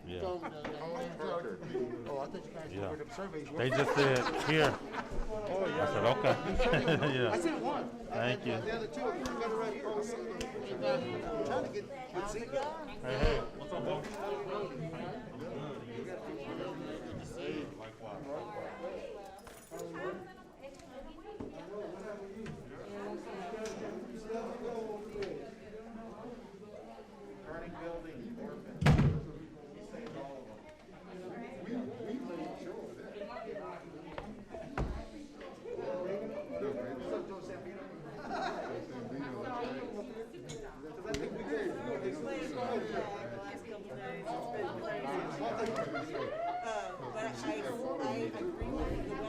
Yeah. So, oh, I thought you guys Yeah. were the surveys. They just said here. Oh, I yeah. said okay. Yeah. I said one. Thank you. The other two, you got it right here. I'm trying to get see. Hey, what's up, bro? Burning building, orphan. He saved all of them.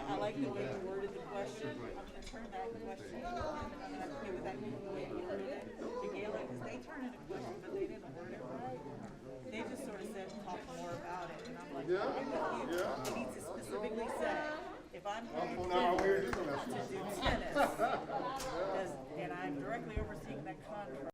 I like the way you worded the question. I'm gonna turn that question. I'm okay with that the way you worded it. To Galen, because they turned it a question, but they didn't word it right. They just sort of said, talk more about it. And I'm like, I'm with you. It needs to specifically say, if I'm hired to do tennis, and I'm directly overseeing that contract.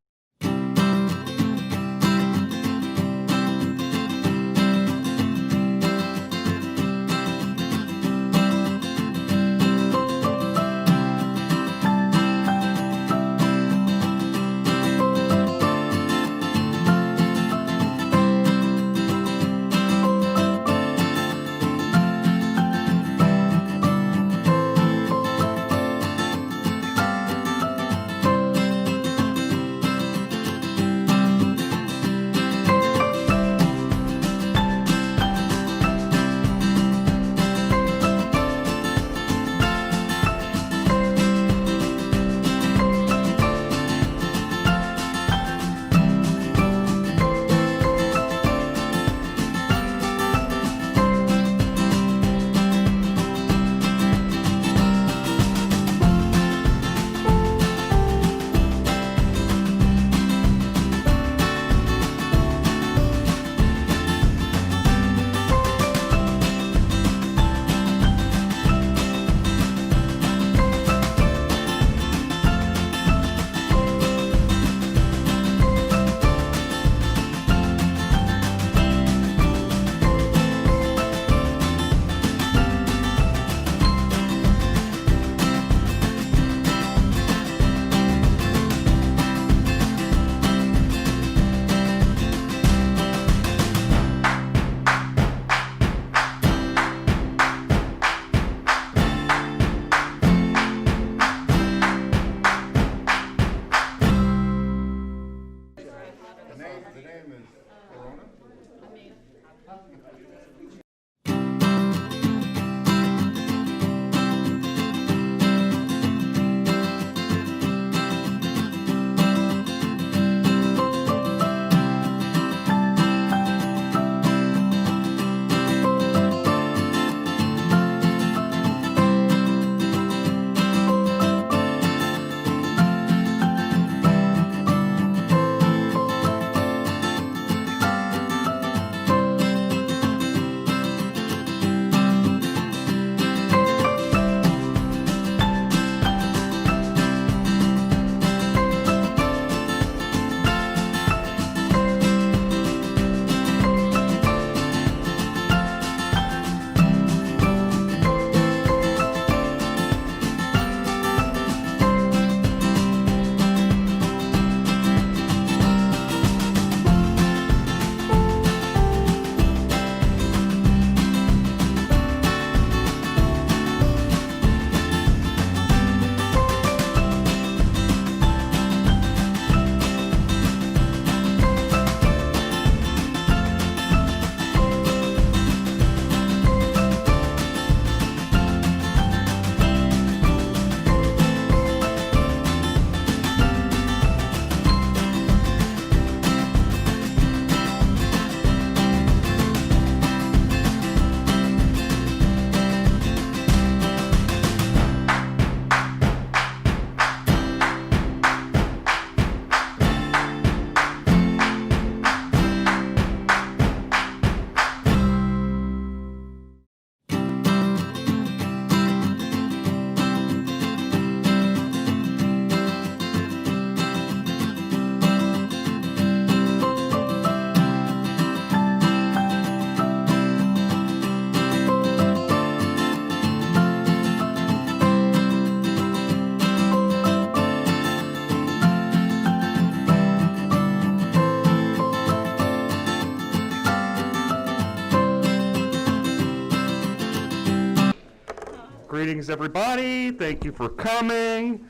Greetings, everybody. Thank you for coming.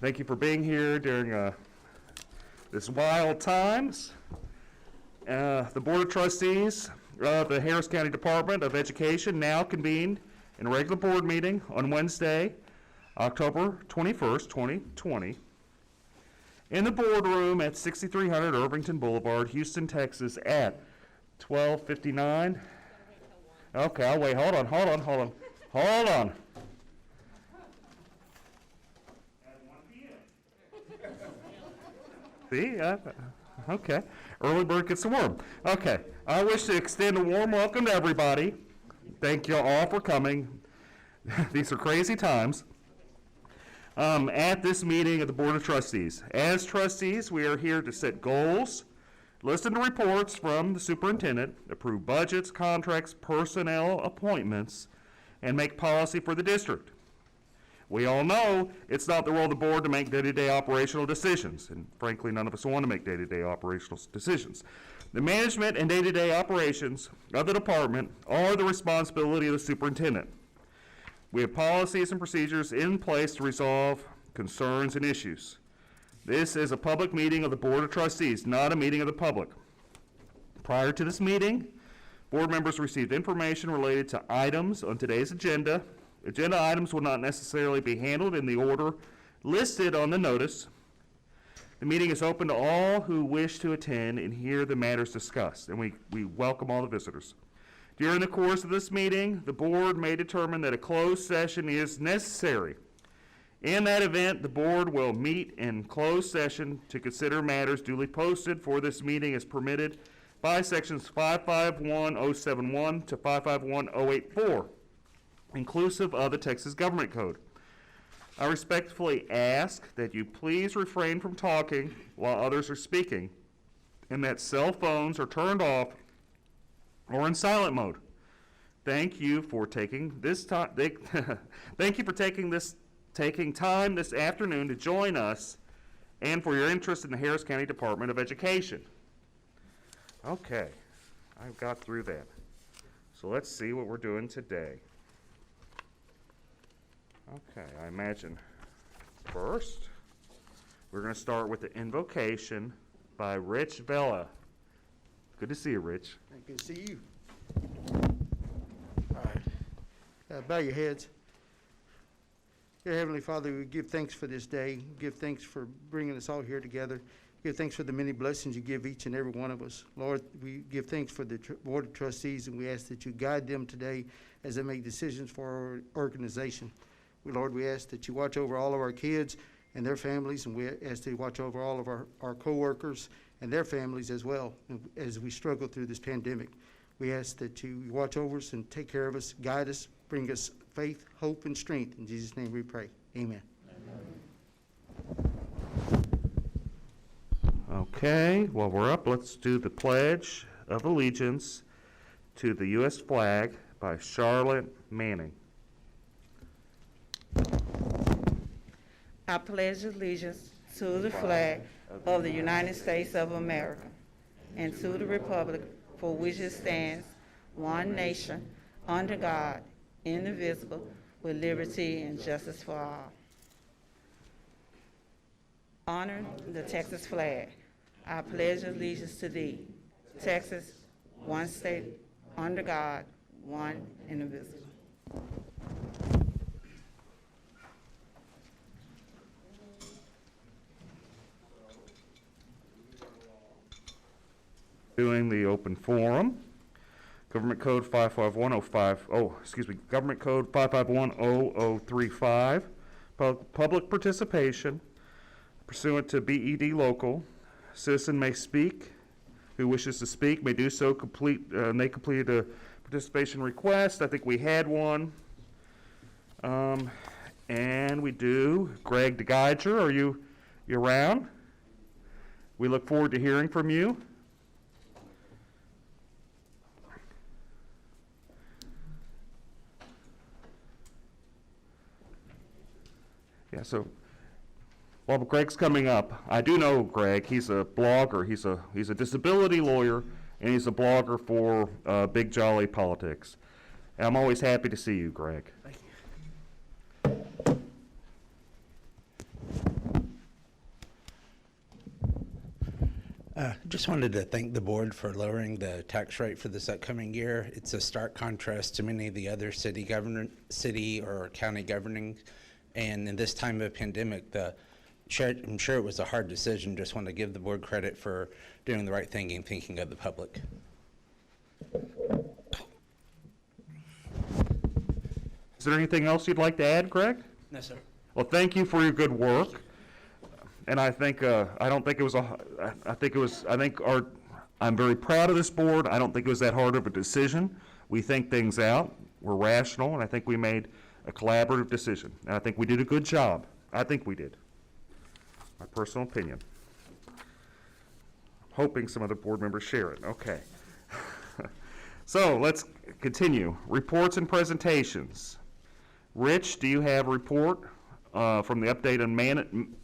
Thank you for being here during this wild times. The Board of Trustees of the Harris County Department of Education now convened in a regular board meeting on Wednesday, October 21st, 2020, in the boardroom at 6300 Irvington Boulevard, Houston, Texas, at 12:59. Okay, I'll wait. Hold on. See, okay. Early bird gets the worm. Okay, I wish to extend a warm welcome to everybody. Thank you all for coming. These are crazy times. At this meeting of the Board of Trustees. As trustees, we are here to set goals, listen to reports from the superintendent, approve budgets, contracts, personnel appointments, and make policy for the district. We all know it's not the role of the board to make day-to-day operational decisions, and frankly, none of us want to make day-to-day operational decisions. The management and day-to-day operations of the department are the responsibility of the superintendent. We have policies and procedures in place to resolve concerns and issues. This is a public meeting of the Board of Trustees, not a meeting of the public. Prior to this meeting, board members received information related to items on today's agenda. Agenda items will not necessarily be handled in the order listed on the notice. The meeting is open to all who wish to attend and hear the matters discussed, and we welcome all the visitors. During the course of this meeting, the board may determine that a closed session is necessary. In that event, the board will meet in closed session to consider matters duly posted for this meeting as permitted by sections 551071 to 551084, inclusive of the Texas Government Code. I respectfully ask that you please refrain from talking while others are speaking, and that cell phones are turned off or in silent mode. Thank you for taking this time. Thank you for taking time this afternoon to join us, and for your interest in the Harris County Department of Education. Okay, I've got through that. So let's see what we're doing today. Okay, I imagine first we're going to start with the invocation by Rich Vela. Good to see you, Rich. Good to see you. All right. Bow your heads. Dear Heavenly Father, we give thanks for this day. Give thanks for bringing us all here together. Give thanks for the many blessings you give each and every one of us. Lord, we give thanks for the Board of Trustees, and we ask that you guide them today as they make decisions for our organization. Lord, we ask that you watch over all of our kids and their families, and we ask that you watch over all of our co-workers and their families as well as we struggle through this pandemic. We ask that you watch over us and take care of us, guide us, bring us faith, hope, and strength. In Jesus' name we pray. Amen. Okay, while we're up, let's do the Pledge of Allegiance to the U.S. flag by Charlotte Manning. I pledge allegiance to the flag of the United States of America and to the republic for which it stands, one nation, under God, indivisible, with liberty and justice for all. Honor the Texas flag. I pledge allegiance to thee, Texas, one state, under God, one indivisible. Doing the open forum. Government Code 55105, Government Code 5510035. Public participation pursuant to BED local. Citizen may speak. Who wishes to speak may do so. They completed a participation request. I think we had one. And we do. Greg DeGeiger, are you around? We look forward to hearing from you. Yeah, so while Greg's coming up, I do know Greg. He's a blogger. He's a disability lawyer, and he's a blogger for Big Jolly Politics. And I'm always happy to see you, Greg. Thank you. Just wanted to thank the board for lowering the tax rate for this upcoming year. It's a stark contrast to many of the other city or county governing. And in this time of pandemic, I'm sure it was a hard decision. Just want to give the board credit for doing the right thing and thinking of the public. Is there anything else you'd like to add, Greg? No, sir. Well, thank you for your good work. And I think, I'm very proud of this board. I don't think it was that hard of a decision. We think things out, we're rational, and I think we made a collaborative decision. And I think we did a good job. I think we did. My personal opinion. Hoping some other board members share it. Okay. So let's continue. Reports and presentations. Rich, do you have a report from the update on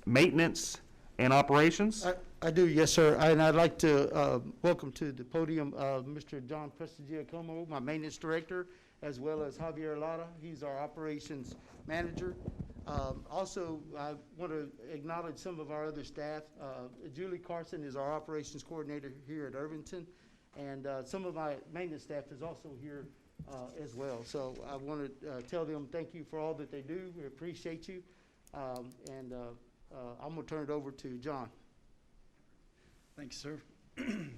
maintenance and operations? I do, yes, sir. And I'd like to welcome to the podium Mr. John Prestigiacomo, my maintenance director, as well as Javier Lara. He's our operations manager. Also, I want to acknowledge some of our other staff. Julie Carson is our operations coordinator here at Irvington, and some of my maintenance staff is also here as well. So I want to tell them thank you for all that they do. We appreciate you. I'm going to turn it over to John. Thanks, sir. I'm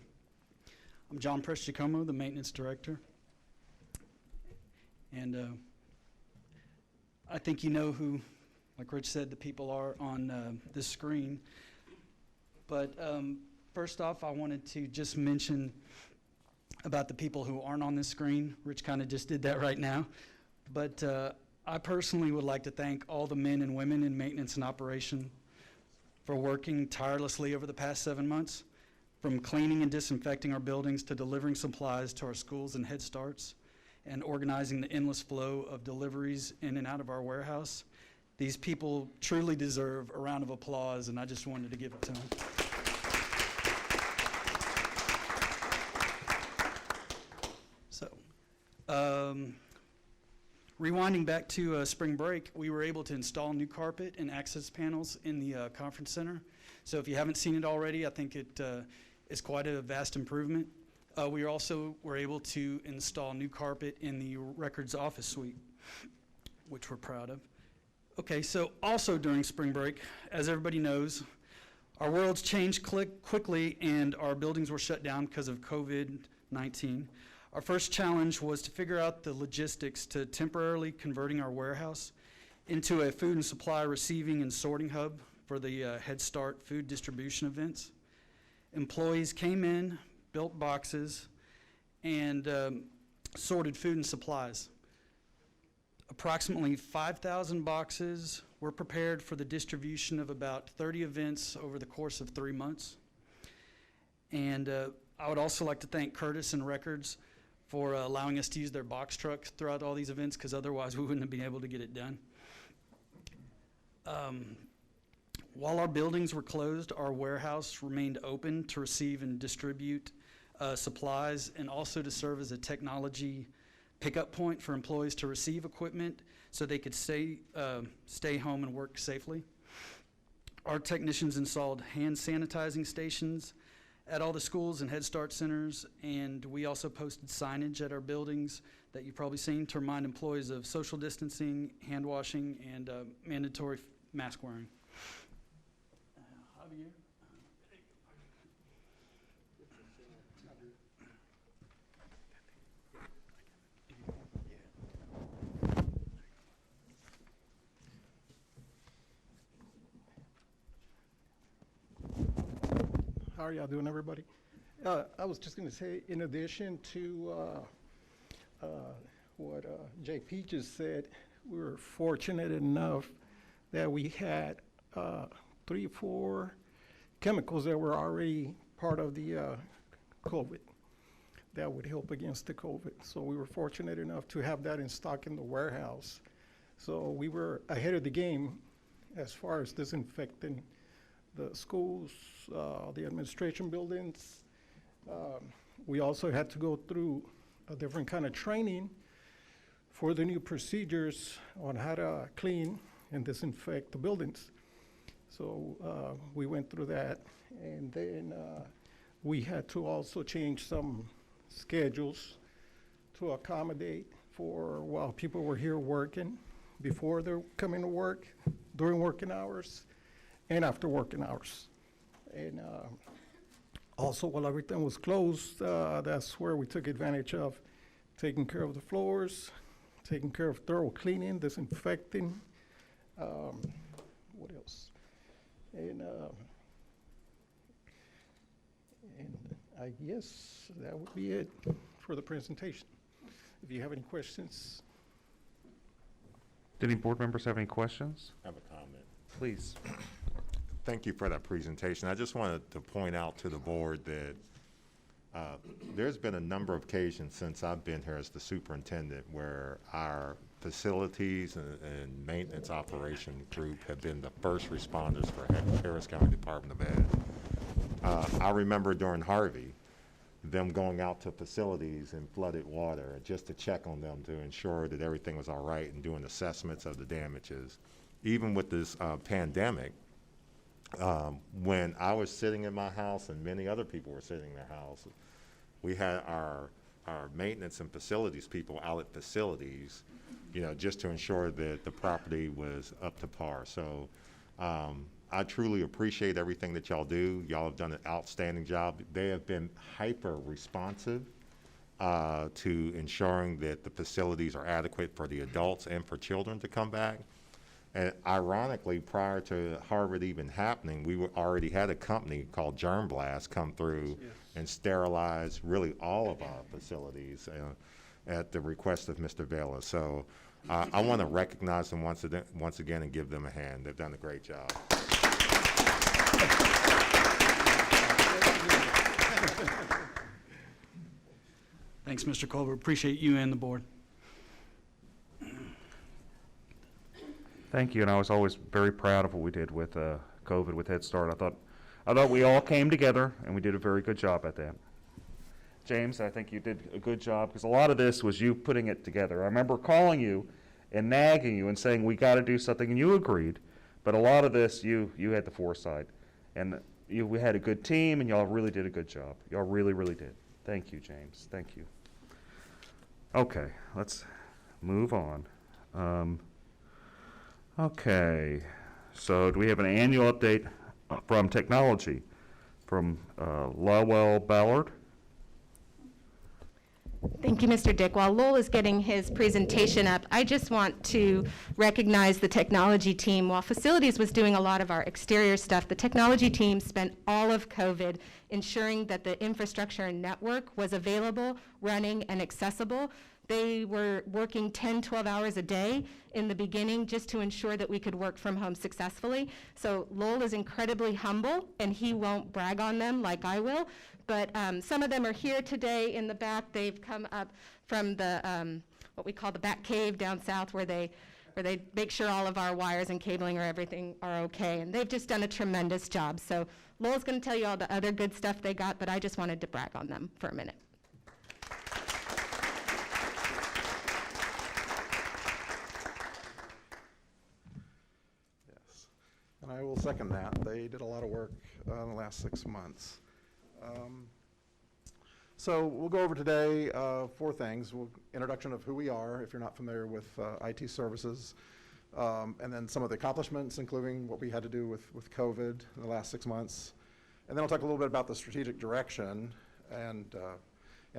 John Prestigiacomo, the maintenance director. And I think you know who, like Rich said, the people are on this screen. But first off, I wanted to just mention about the people who aren't on this screen. Rich kind of just did that right now. But I personally would like to thank all the men and women in maintenance and operation for working tirelessly over the past 7 months, from cleaning and disinfecting our buildings to delivering supplies to our schools and Head Starts, and organizing the endless flow of deliveries in and out of our warehouse. These people truly deserve a round of applause, and I just wanted to give it to them. So, rewinding back to spring break, we were able to install new carpet and access panels in the conference center. So if you haven't seen it already, I think it is quite a vast improvement. We also were able to install new carpet in the records office suite, which we're proud of. Okay, so also during spring break, as everybody knows, our world's changed quickly and our buildings were shut down because of COVID-19. Our first challenge was to figure out the logistics to temporarily converting our warehouse into a food and supply receiving and sorting hub for the Head Start food distribution events. Employees came in, built boxes, and sorted food and supplies. Approximately 5,000 boxes were prepared for the distribution of about 30 events over the course of 3 months. And I would also like to thank Curtis and Records for allowing us to use their box truck throughout all these events, because otherwise we wouldn't have been able to get it done. While our buildings were closed, our warehouse remained open to receive and distribute supplies, and also to serve as a technology pickup point for employees to receive equipment so they could stay home and work safely. Our technicians installed hand sanitizing stations at all the schools and Head Start centers, and we also posted signage at our buildings that you've probably seen to remind employees of social distancing, hand washing, and mandatory mask wearing. Javier? How are y'all doing, everybody? I was just going to say, in addition to what JP just said, we were fortunate enough that we had 3 or 4 chemicals that were already part of the COVID that would help against the COVID. So we were fortunate enough to have that in stock in the warehouse. So we were ahead of the game as far as disinfecting the schools, the administration buildings. We also had to go through a different kind of training for the new procedures on how to clean and disinfect the buildings. So we went through that. And then we had to also change some schedules to accommodate for while people were here working, before they're coming to work, during working hours, and after working hours. And also, while everything was closed, that's where we took advantage of taking care of the floors, taking care of thorough cleaning, disinfecting. What else? And I guess that would be it for the presentation. If you have any questions. Do any board members have any questions? I have a comment. Please. Thank you for that presentation. I just wanted to point out to the board that there's been a number of occasions since I've been here as the superintendent where our facilities and maintenance operation group have been the first responders for Harris County Department of Ed. I remember during Harvey, them going out to facilities in flooded water just to check on them to ensure that everything was all right and doing assessments of the damages. Even with this pandemic, when I was sitting in my house and many other people were sitting in their house, we had our maintenance and facilities people out at facilities, you know, just to ensure that the property was up to par. So I truly appreciate everything that y'all do. Y'all have done an outstanding job. They have been hyper responsive to ensuring that the facilities are adequate for the adults and for children to come back. And ironically, prior to Harvard even happening, we already had a company called Germ Blast come through and sterilize really all of our facilities at the request of Mr. Vela. So I want to recognize them once again and give them a hand. They've done a great job. Thanks, Mr. Colbert. Appreciate you and the board. Thank you, and I was always very proud of what we did with COVID, with Head Start. I thought we all came together, and we did a very good job at that. James, I think you did a good job, because a lot of this was you putting it together. I remember calling you and nagging you and saying, we got to do something, and you agreed. But a lot of this, you had the foresight. And we had a good team, and y'all really did a good job. Y'all really, really did. Thank you, James. Thank you. Okay, let's move on. Okay, so do we have an annual update from technology from Lowell Ballard? Thank you, Mr. Dick. While Lowell is getting his presentation up, I just want to recognize the technology team. While facilities was doing a lot of our exterior stuff, the technology team spent all of COVID ensuring that the infrastructure and network was available, running, and accessible. They were working 10, 12 hours a day in the beginning just to ensure that we could work from home successfully. So Lowell is incredibly humble, and he won't brag on them like I will. But some of them are here today in the back. They've come up from the what we call the back cave down south, where they make sure all of our wires and cabling or everything are okay. And they've just done a tremendous job. So Lowell's going to tell you all the other good stuff they got, but I just wanted to brag on them for a minute. Yes, and I will second that. They did a lot of work in the last 6 months. So we'll go over today 4 things. Introduction of who we are, if you're not familiar with IT services, and then some of the accomplishments, including what we had to do with COVID in the last 6 months. And then I'll talk a little bit about the strategic direction and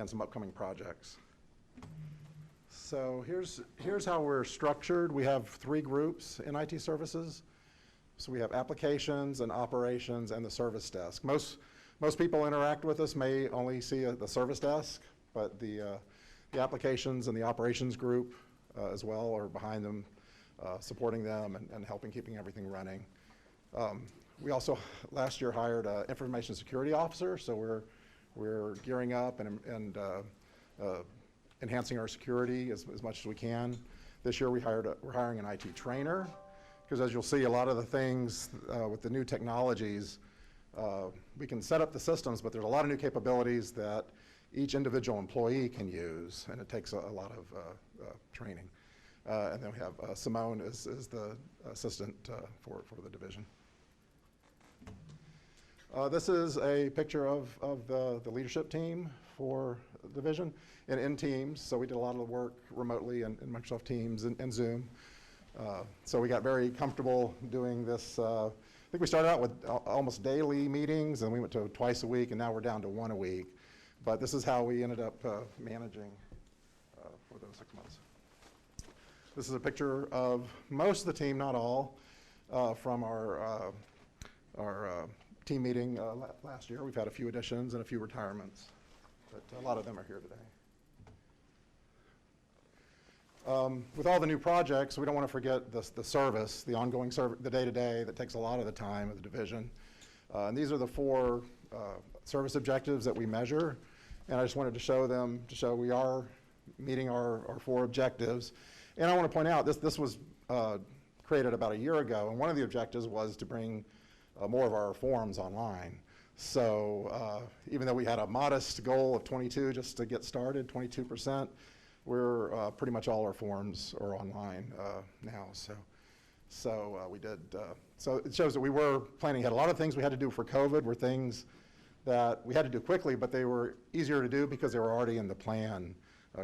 some upcoming projects. So here's how we're structured. We have 3 groups in IT services. So we have applications and operations and the service desk. Most people interact with us may only see the service desk, but the applications and the operations group as well are behind them, supporting them and helping keeping everything running. We also last year hired an information security officer, so we're gearing up and enhancing our security as much as we can. This year we're hiring an IT trainer, because as you'll see, a lot of the things with the new technologies, we can set up the systems, but there's a lot of new capabilities that each individual employee can use, and it takes a lot of training. And then we have Simone is the assistant for the division. This is a picture of the leadership team for the division and in Teams. So we did a lot of the work remotely in Microsoft Teams and Zoom. So we got very comfortable doing this. I think we started out with almost daily meetings, and we went to twice a week, and now we're down to 1 a week. But this is how we ended up managing for those 6 months. This is a picture of most of the team, not all, from our team meeting last year. We've had a few additions and a few retirements, but a lot of them are here today. With all the new projects, we don't want to forget the service, the ongoing service, the day-to-day that takes a lot of the time of the division. And these are the 4 service objectives that we measure. And I just wanted to show them, to show we are meeting our 4 objectives. And I want to point out, this was created about a year ago, and one of the objectives was to bring more of our forms online. So even though we had a modest goal of 22 just to get started, 22%, we're pretty much all our forms are online now. So we did. So it shows that we were planning ahead. A lot of things we had to do for COVID were things that we had to do quickly, but they were easier to do because they were already in the plan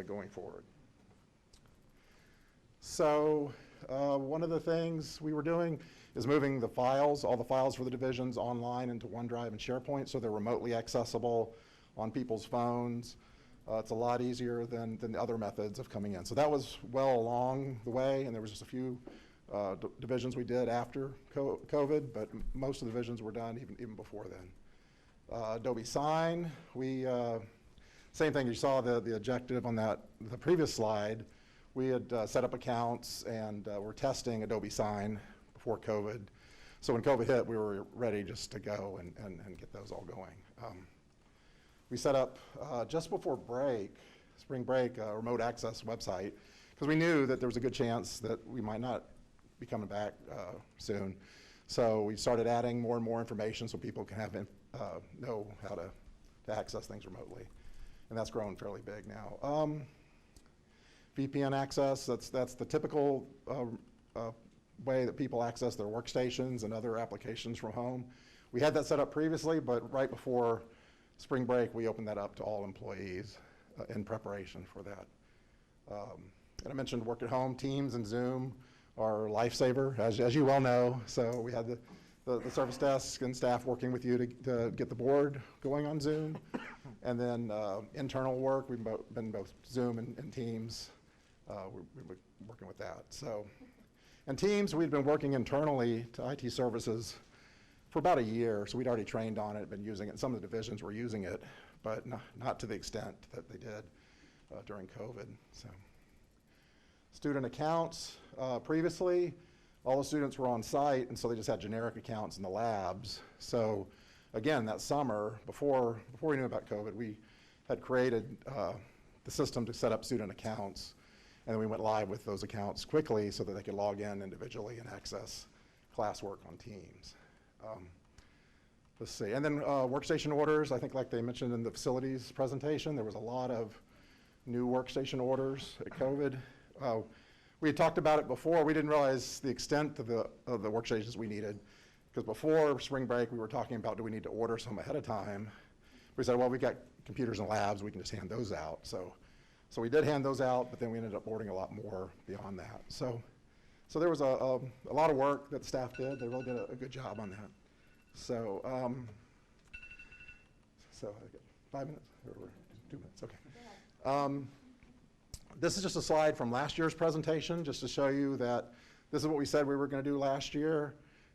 going forward. So one of the things we were doing is moving the files, all the files for the divisions online into OneDrive and SharePoint, so they're remotely accessible on people's phones. It's a lot easier than the other methods of coming in. So that was well along the way, and there was just a few divisions we did after COVID, but most of the divisions were done even before then. Adobe Sign, we, same thing, you saw the objective on the previous slide. We had set up accounts and were testing Adobe Sign before COVID. So when COVID hit, we were ready just to go and get those all going. We set up, just before spring break, a remote access website, because we knew that there was a good chance that we might not be coming back soon. So we started adding more and more information so people can know how to access things remotely. And that's grown fairly big now. VPN access, that's the typical way that people access their workstations and other applications from home. We had that set up previously, but right before spring break, we opened that up to all employees in preparation for that. And I mentioned work at home. Teams and Zoom are a lifesaver, as you well know. So we had the service desk and staff working with you to get the board going on Zoom. And then internal work, we've been both Zoom and Teams. We've been working with that. So, and Teams, we've been working internally to IT services for about a year, so we'd already trained on it, been using it. Some of the divisions were using it, but not to the extent that they did during COVID. So, student accounts, previously, all the students were on site, and so they just had generic accounts in the labs. So, again, that summer, before we knew about COVID, we had created the system to set up student accounts, and then we went live with those accounts quickly so that they could log in individually and access classwork on Teams. Let's see, and then workstation orders, I think like they mentioned in the facilities presentation, there was a lot of new workstation orders at COVID. We had talked about it before. We didn't realize the extent of the workstations we needed, because before spring break, we were talking about, do we need to order some ahead of time? We said, well, we've got computers in labs, we can just hand those out. So we did hand those out, but then we ended up ordering a lot more beyond that. So there was a lot of work that the staff did. They really did a good job on that. So I got 5 minutes or 2 minutes, okay. This is just a slide from last year's presentation, just to show you that this is what we said we were going to do last year.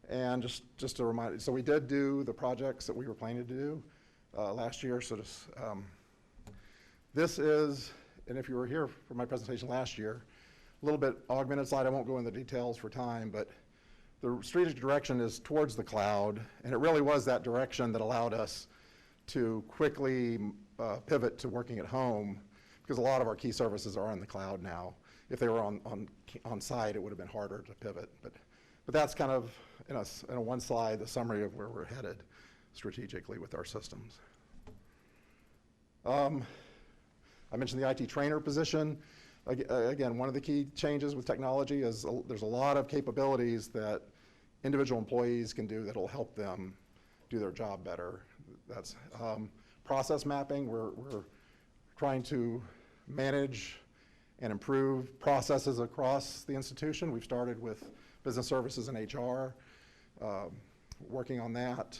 And just to remind you, so we did do the projects that we were planning to do last year. So this is, and if you were here for my presentation last year, a little bit augmented slide. I won't go into the details for time, but the strategic direction is towards the cloud, and it really was that direction that allowed us to quickly pivot to working at home, because a lot of our key services are in the cloud now. If they were on site, it would have been harder to pivot. But that's kind of, in a one slide, the summary of where we're headed strategically with our systems. I mentioned the IT trainer position. Again, one of the key changes with technology is there's a lot of capabilities that individual employees can do that will help them do their job better. That's process mapping. We're trying to manage and improve processes across the institution. We've started with business services and HR, working on that.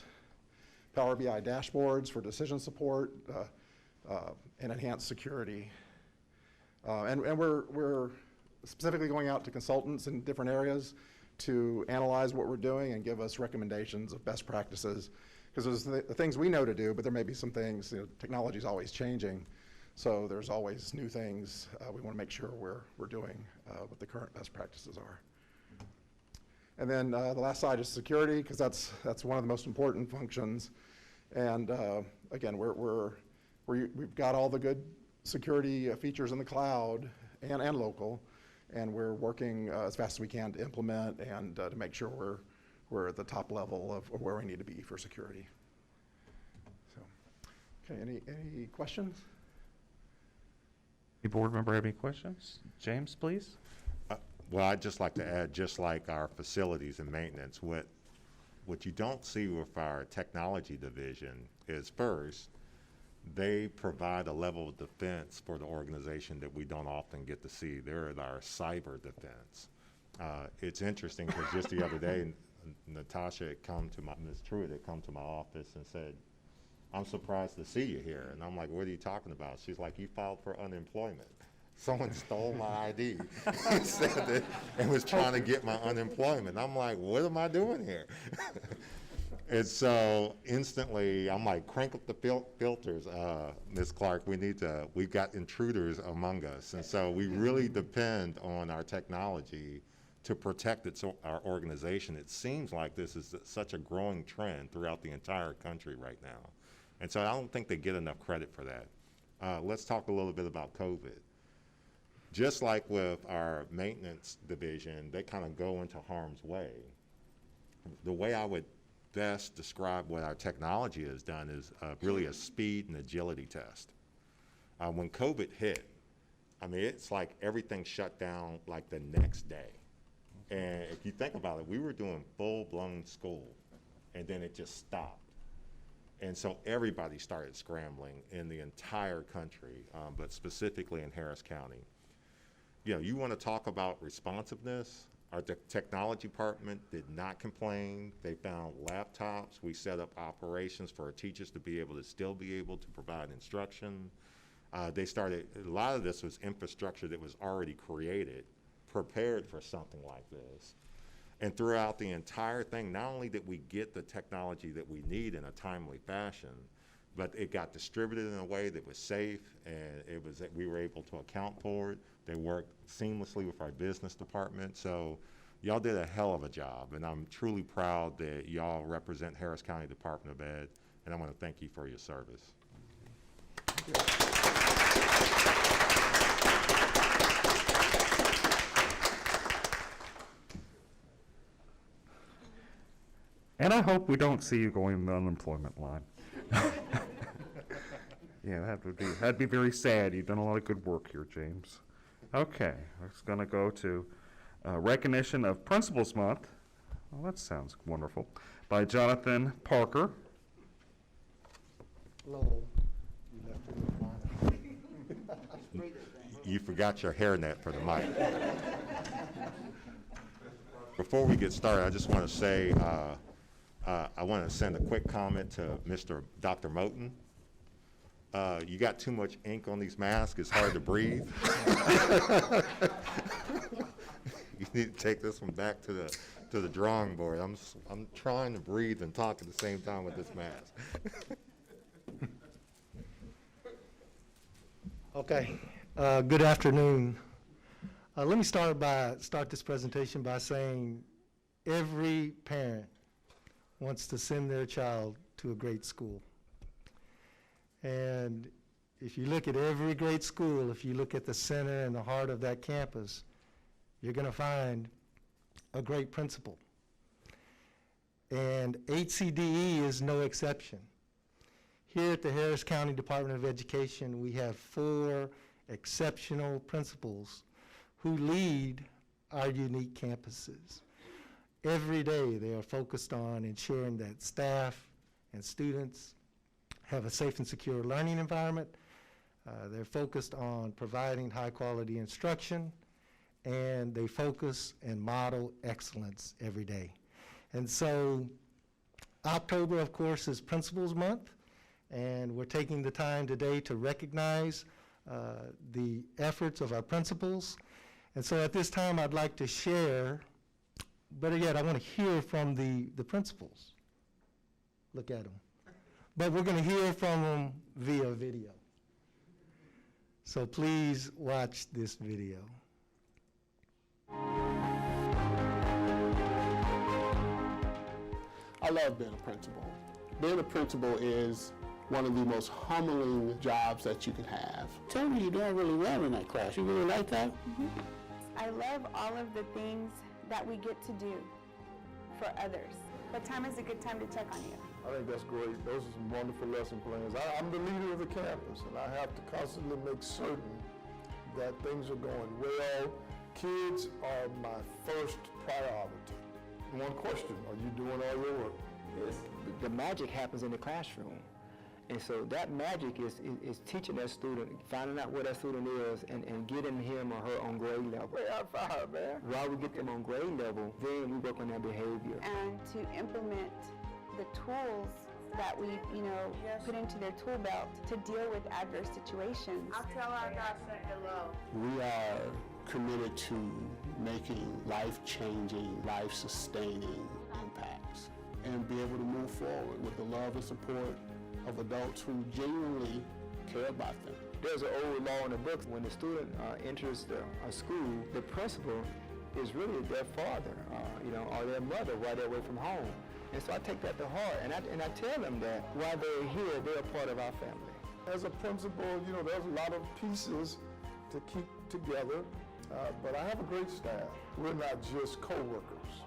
Power BI dashboards for decision support and enhanced security. And we're specifically going out to consultants in different areas to analyze what we're doing and give us recommendations of best practices. Because there's the things we know to do, but there may be some things, technology is always changing. So there's always new things we want to make sure we're doing what the current best practices are. And then the last side is security, because that's one of the most important functions. And again, we've got all the good security features in the cloud and local, and we're working as fast as we can to implement and to make sure we're at the top level of where we need to be for security. So, okay, any questions? Any board member have any questions? James, please. Well, I'd just like to add, just like our facilities and maintenance, what you don't see with our technology division is first, they provide a level of defense for the organization that we don't often get to see. They're our cyber defense. It's interesting because just the other day, Natasha had come to Ms. Truitt had come to my office and said, "I'm surprised to see you here." And I'm like, "What are you talking about?" She's like, "You filed for unemployment. Someone stole my ID and said that and was trying to get my unemployment." I'm like, "What am I doing here?" And so instantly, I'm like, "Crank up the filters, Ms. Clark. We've got intruders among us." And so we really depend on our technology to protect our organization. It seems like this is such a growing trend throughout the entire country right now. And so I don't think they get enough credit for that. Let's talk a little bit about COVID. Just like with our maintenance division, they kind of go into harm's way. The way I would best describe what our technology has done is really a speed and agility test. When COVID hit, I mean, it's like everything shut down like the next day. And if you think about it, we were doing full-blown school, and then it just stopped. And so everybody started scrambling in the entire country, but specifically in Harris County. You want to talk about responsiveness? Our technology department did not complain. They found laptops. We set up operations for our teachers to be able to provide instruction. A lot of this was infrastructure that was already created, prepared for something like this. And throughout the entire thing, not only did we get the technology that we need in a timely fashion, but it got distributed in a way that was safe, and we were able to account for it. They worked seamlessly with our business department. So y'all did a hell of a job, and I'm truly proud that y'all represent Harris County Department of Ed, and I want to thank you for your service. And I hope we don't see you going on the unemployment line. Yeah, that'd be very sad. You've done a lot of good work here, James. Okay, we're going to go to Recognition of Principals Month. Well, that sounds wonderful. By Jonathan Parker. Hello. You forgot your hairnet for the mic. Before we get started, I just want to say I want to send a quick comment to Dr. Moten. You got too much ink on these masks. It's hard to breathe. You need to take this one back to the drawing board. I'm trying to breathe and talk at the same time with this mask. Okay. Good afternoon. Let me start this presentation by saying every parent wants to send their child to a great school. And if you look at every great school, if you look at the center and the heart of that campus, you're going to find a great principal. And HCDE is no exception. Here at the Harris County Department of Education, we have 4 exceptional principals who lead our unique campuses. Every day they are focused on ensuring that staff and students have a safe and secure learning environment. They're focused on providing high-quality instruction, and they focus and model excellence every day. And so October, of course, is Principals Month, and we're taking the time today to recognize the efforts of our principals. And so at this time, I'd like to share, better yet, I want to hear from the principals. Look at them. But we're going to hear from them via video. So please watch this video. I love being a principal. Being a principal is one of the most humbling jobs that you can have. Tell me you're doing really well in that class. You really like that? I love all of the things that we get to do for others. What time is a good time to check on you? I think that's great. Those are some wonderful lesson plans. I'm the leader of the campus, and I have to constantly make certain that things are going well. Kids are my first priority. One question, are you doing all your work? Yes. The magic happens in the classroom. And so that magic is teaching that student, finding out where that student is, and getting him or her on grade level. Way out fire, man. While we get them on grade level, then we work on their behavior. And to implement the tools that we, put into their tool belt to deal with adverse situations. I'll tell our guys say hello. We are committed to making life-changing, life-sustaining impacts and be able to move forward with the love and support of adults who genuinely care about them. There's an old law in the books. When the student enters a school, the principal is really their father, or their mother while they're away from home. And so I take that to heart, and I tell them that while they're here, they're a part of our family. As a principal, there's a lot of pieces to keep together, but I have a great staff. We're not just co-workers.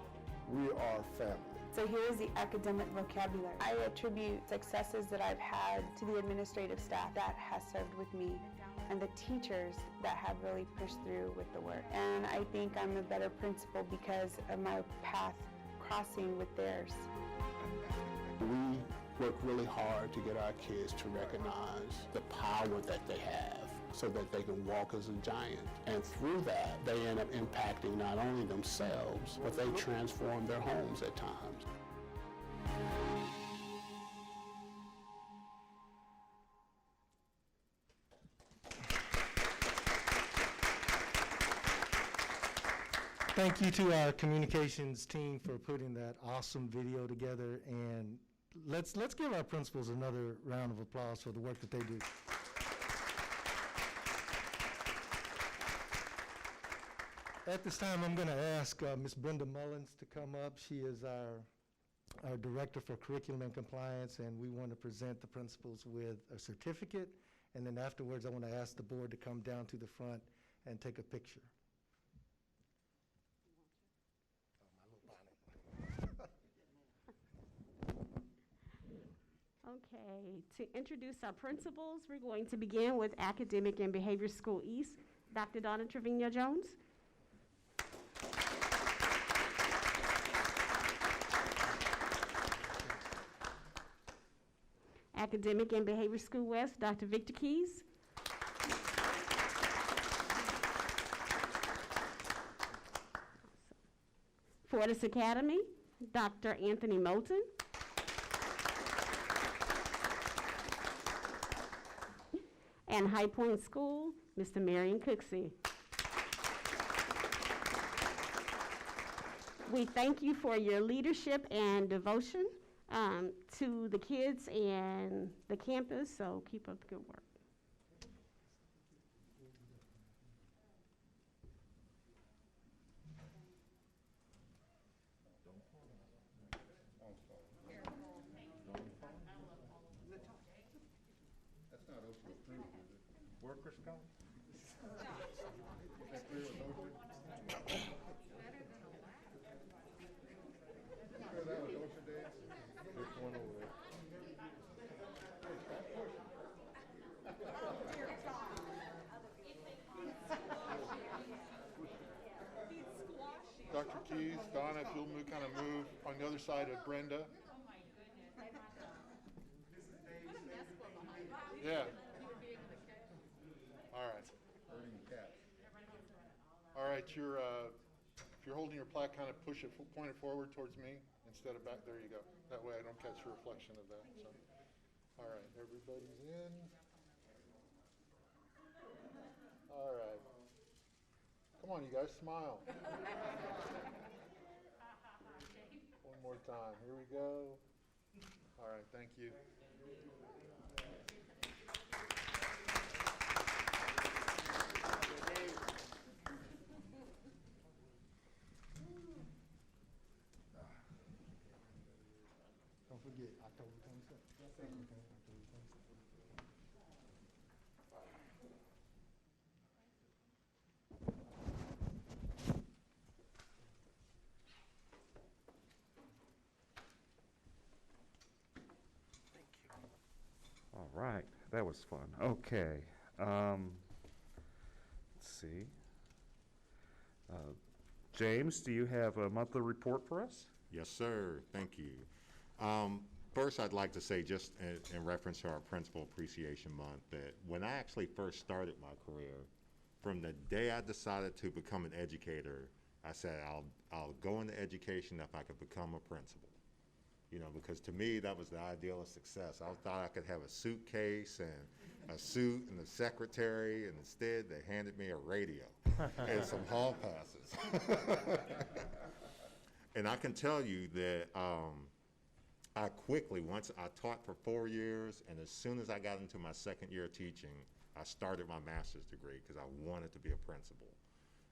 We are family. So here's the academic vocabulary. I attribute successes that I've had to the administrative staff that has served with me and the teachers that have really pushed through with the work. And I think I'm a better principal because of my path crossing with theirs. We work really hard to get our kids to recognize the power that they have so that they can walk as a giant. And through that, they end up impacting not only themselves, but they transform their homes at times. Thank you to our communications team for putting that awesome video together, and let's give our principals another round of applause for the work that they do. At this time, I'm going to ask Ms. Brenda Mullins to come up. She is our Director for Curriculum and Compliance, and we want to present the principals with a certificate, and then afterwards I want to ask the board to come down to the front and take a picture. Okay, to introduce our principals, we're going to begin with Academic and Behavior School East, Dr. Donna Trevino-Jones. Academic and Behavior School West, Dr. Victor Keys. Fortis Academy, Dr. Anthony Moulton. And High Point School, Mr. Marion Cooksey. We thank you for your leadership and devotion to the kids and the campus, so keep up the good work. Workers' comp? Dr. Keys, Donna, if you'll kind of move on the other side of Brenda. Yeah. All right. All right, if you're holding your plaque, kind of push it, point it forward towards me instead of back. There you go. That way I don't catch the reflection of that. So, all right, everybody's in. All right. Come on, you guys, smile. One more time. Here we go. All right, thank you. Don't forget, October 22nd. October 22nd. All right, that was fun. Okay. Let's see. James, do you have a monthly report for us? Yes, sir. Thank you. First, I'd like to say, just in reference to our Principal Appreciation Month, that when I actually first started my career, from the day I decided to become an educator, I said I'll go into education if I could become a principal. You know, because to me, that was the ideal of success. I thought I could have a suitcase and a suit and a secretary, and instead they handed me a radio and some hall passes. And I can tell you that I quickly, once I taught for 4 years, and as soon as I got into my second year of teaching, I started my master's degree because I wanted to be a principal.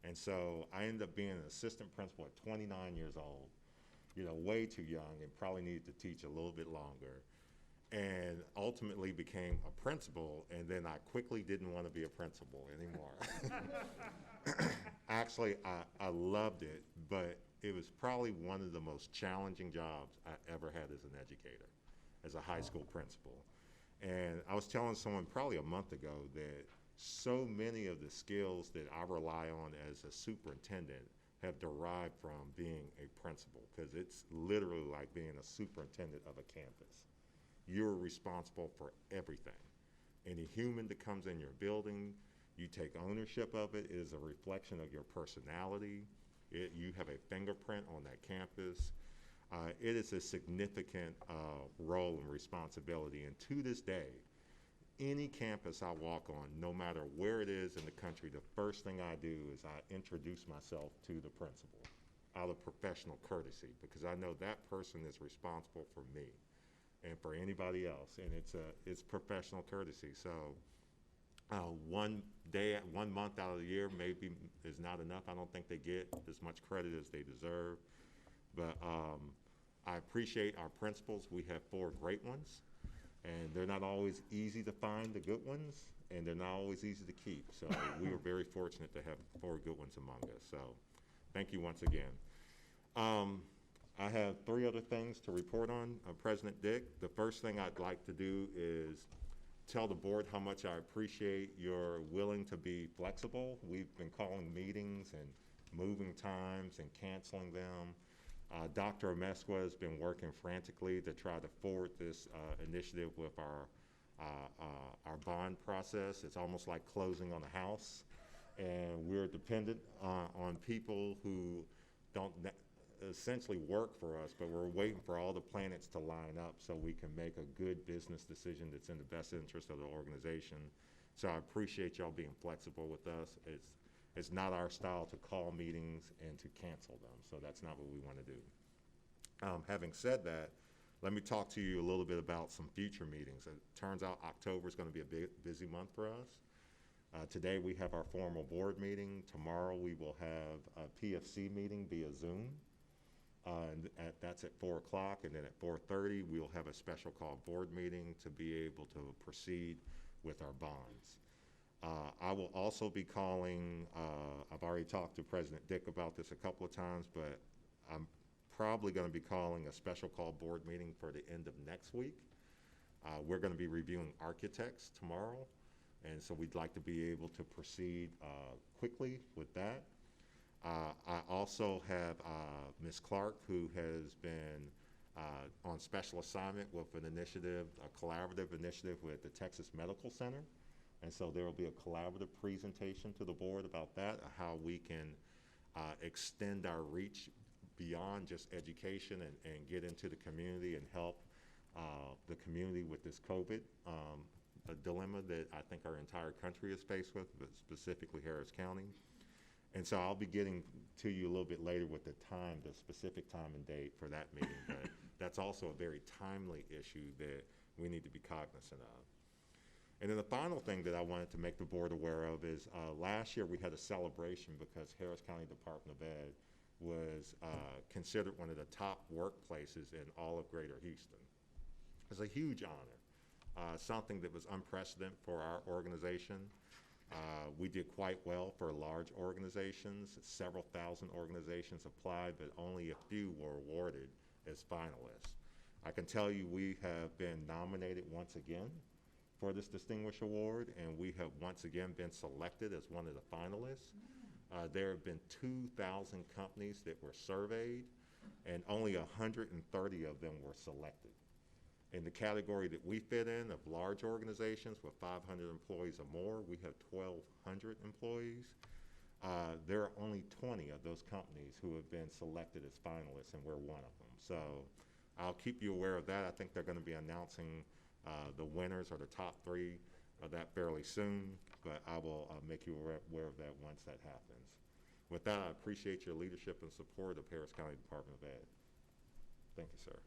And so I ended up being an assistant principal at 29 years old, you know, way too young, and probably needed to teach a little bit longer, and ultimately became a principal, and then I quickly didn't want to be a principal anymore. Actually, I loved it, but it was probably one of the most challenging jobs I ever had as an educator, as a high school principal. And I was telling someone probably a month ago that so many of the skills that I rely on as a superintendent have derived from being a principal, because it's literally like being a superintendent of a campus. You're responsible for everything. Any human that comes in your building, you take ownership of it. It is a reflection of your personality. You have a fingerprint on that campus. It is a significant role and responsibility. And to this day, any campus I walk on, no matter where it is in the country, the first thing I do is I introduce myself to the principal out of professional courtesy, because I know that person is responsible for me and for anybody else, and it's professional courtesy. So one month out of the year maybe is not enough. I don't think they get as much credit as they deserve, but I appreciate our principals. We have 4 great ones, and they're not always easy to find, the good ones, and they're not always easy to keep. So we were very fortunate to have 4 good ones among us. So thank you once again. I have 3 other things to report on, President Dick. The first thing I'd like to do is tell the board how much I appreciate your willing to be flexible. We've been calling meetings and moving times and canceling them. Dr. Amesqua has been working frantically to try to forward this initiative with our bond process. It's almost like closing on a house, and we're dependent on people who don't essentially work for us, but we're waiting for all the planets to line up so we can make a good business decision that's in the best interest of the organization. So I appreciate y'all being flexible with us. It's not our style to call meetings and to cancel them, so that's not what we want to do. Having said that, let me talk to you a little bit about some future meetings. It turns out October is going to be a busy month for us. Today we have our formal board meeting. Tomorrow we will have a PFC meeting via Zoom. That's at 4 o'clock, and then at 4:30 we'll have a special call board meeting to be able to proceed with our bonds. I will also be calling, I've already talked to President Dick about this a couple of times, but I'm probably going to be calling a special call board meeting for the end of next week. We're going to be reviewing architects tomorrow, and so we'd like to be able to proceed quickly with that. I also have Ms. Clark, who has been on special assignment with an initiative, a collaborative initiative with the Texas Medical Center. And so there will be a collaborative presentation to the board about that, how we can extend our reach beyond just education and get into the community and help the community with this COVID a dilemma that I think our entire country is faced with, but specifically Harris County. And so I'll be getting to you a little bit later with the time, the specific time and date for that meeting, but that's also a very timely issue that we need to be cognizant of. And then the final thing that I wanted to make the board aware of is last year we had a celebration because Harris County Department of Ed was considered one of the top workplaces in all of Greater Houston. It's a huge honor, something that was unprecedented for our organization. We did quite well for large organizations. Several thousand organizations applied, but only a few were awarded as finalists. I can tell you we have been nominated once again for this distinguished award, and we have once again been selected as one of the finalists. There have been 2,000 companies that were surveyed, and only 130 of them were selected. In the category that we fit in, of large organizations with 500 employees or more, we have 1,200 employees. There are only 20 of those companies who have been selected as finalists, and we're one of them. So I'll keep you aware of that. I think they're going to be announcing the winners or the top 3 of that fairly soon, but I will make you aware of that once that happens. With that, I appreciate your leadership and support of Harris County Department of Ed. Thank you, sir.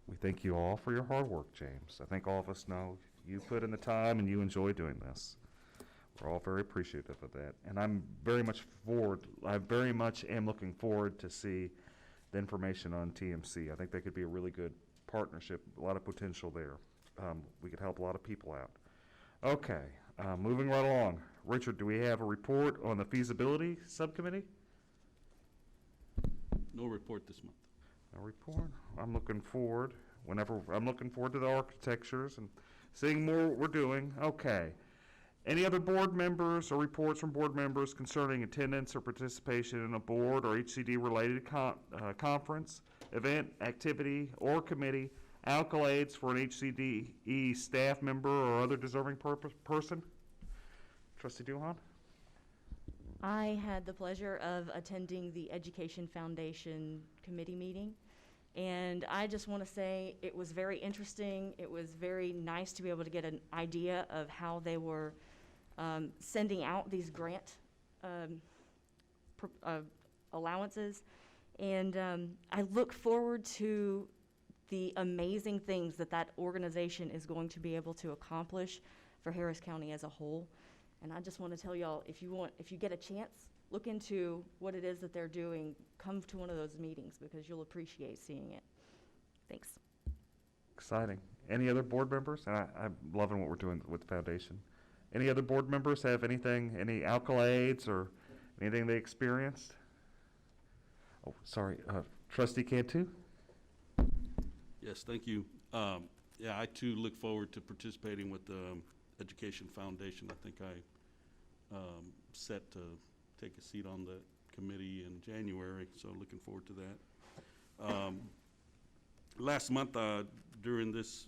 We thank you all for your hard work, James. I think all of us know you put in the time and you enjoy doing this. We're all very appreciative of that. And I very much am looking forward to see the information on TMC. I think they could be a really good partnership, a lot of potential there. We could help a lot of people out. Okay, moving right along. Richard, do we have a report on the feasibility subcommittee? No report this month. No report. I'm looking forward to the architectures and seeing more what we're doing. Okay. Any other board members or reports from board members concerning attendance or participation in a board or HCD-related conference, event, activity, or committee, accolades for an HCDE staff member or other deserving person? Trustee Duhan? I had the pleasure of attending the Education Foundation committee meeting, and I just want to say it was very interesting. It was very nice to be able to get an idea of how they were sending out these grant allowances, and I look forward to the amazing things that organization is going to be able to accomplish for Harris County as a whole. And I just want to tell y'all, if you get a chance, look into what it is that they're doing. Come to one of those meetings because you'll appreciate seeing it. Thanks. Exciting. Any other board members? And I'm loving what we're doing with the foundation. Any other board members have anything, any accolades or anything they experienced? Oh, sorry, Trustee Cantu? Yes, thank you. Yeah, I too look forward to participating with the Education Foundation. I think I set to take a seat on the committee in January, so looking forward to that. Last month, during this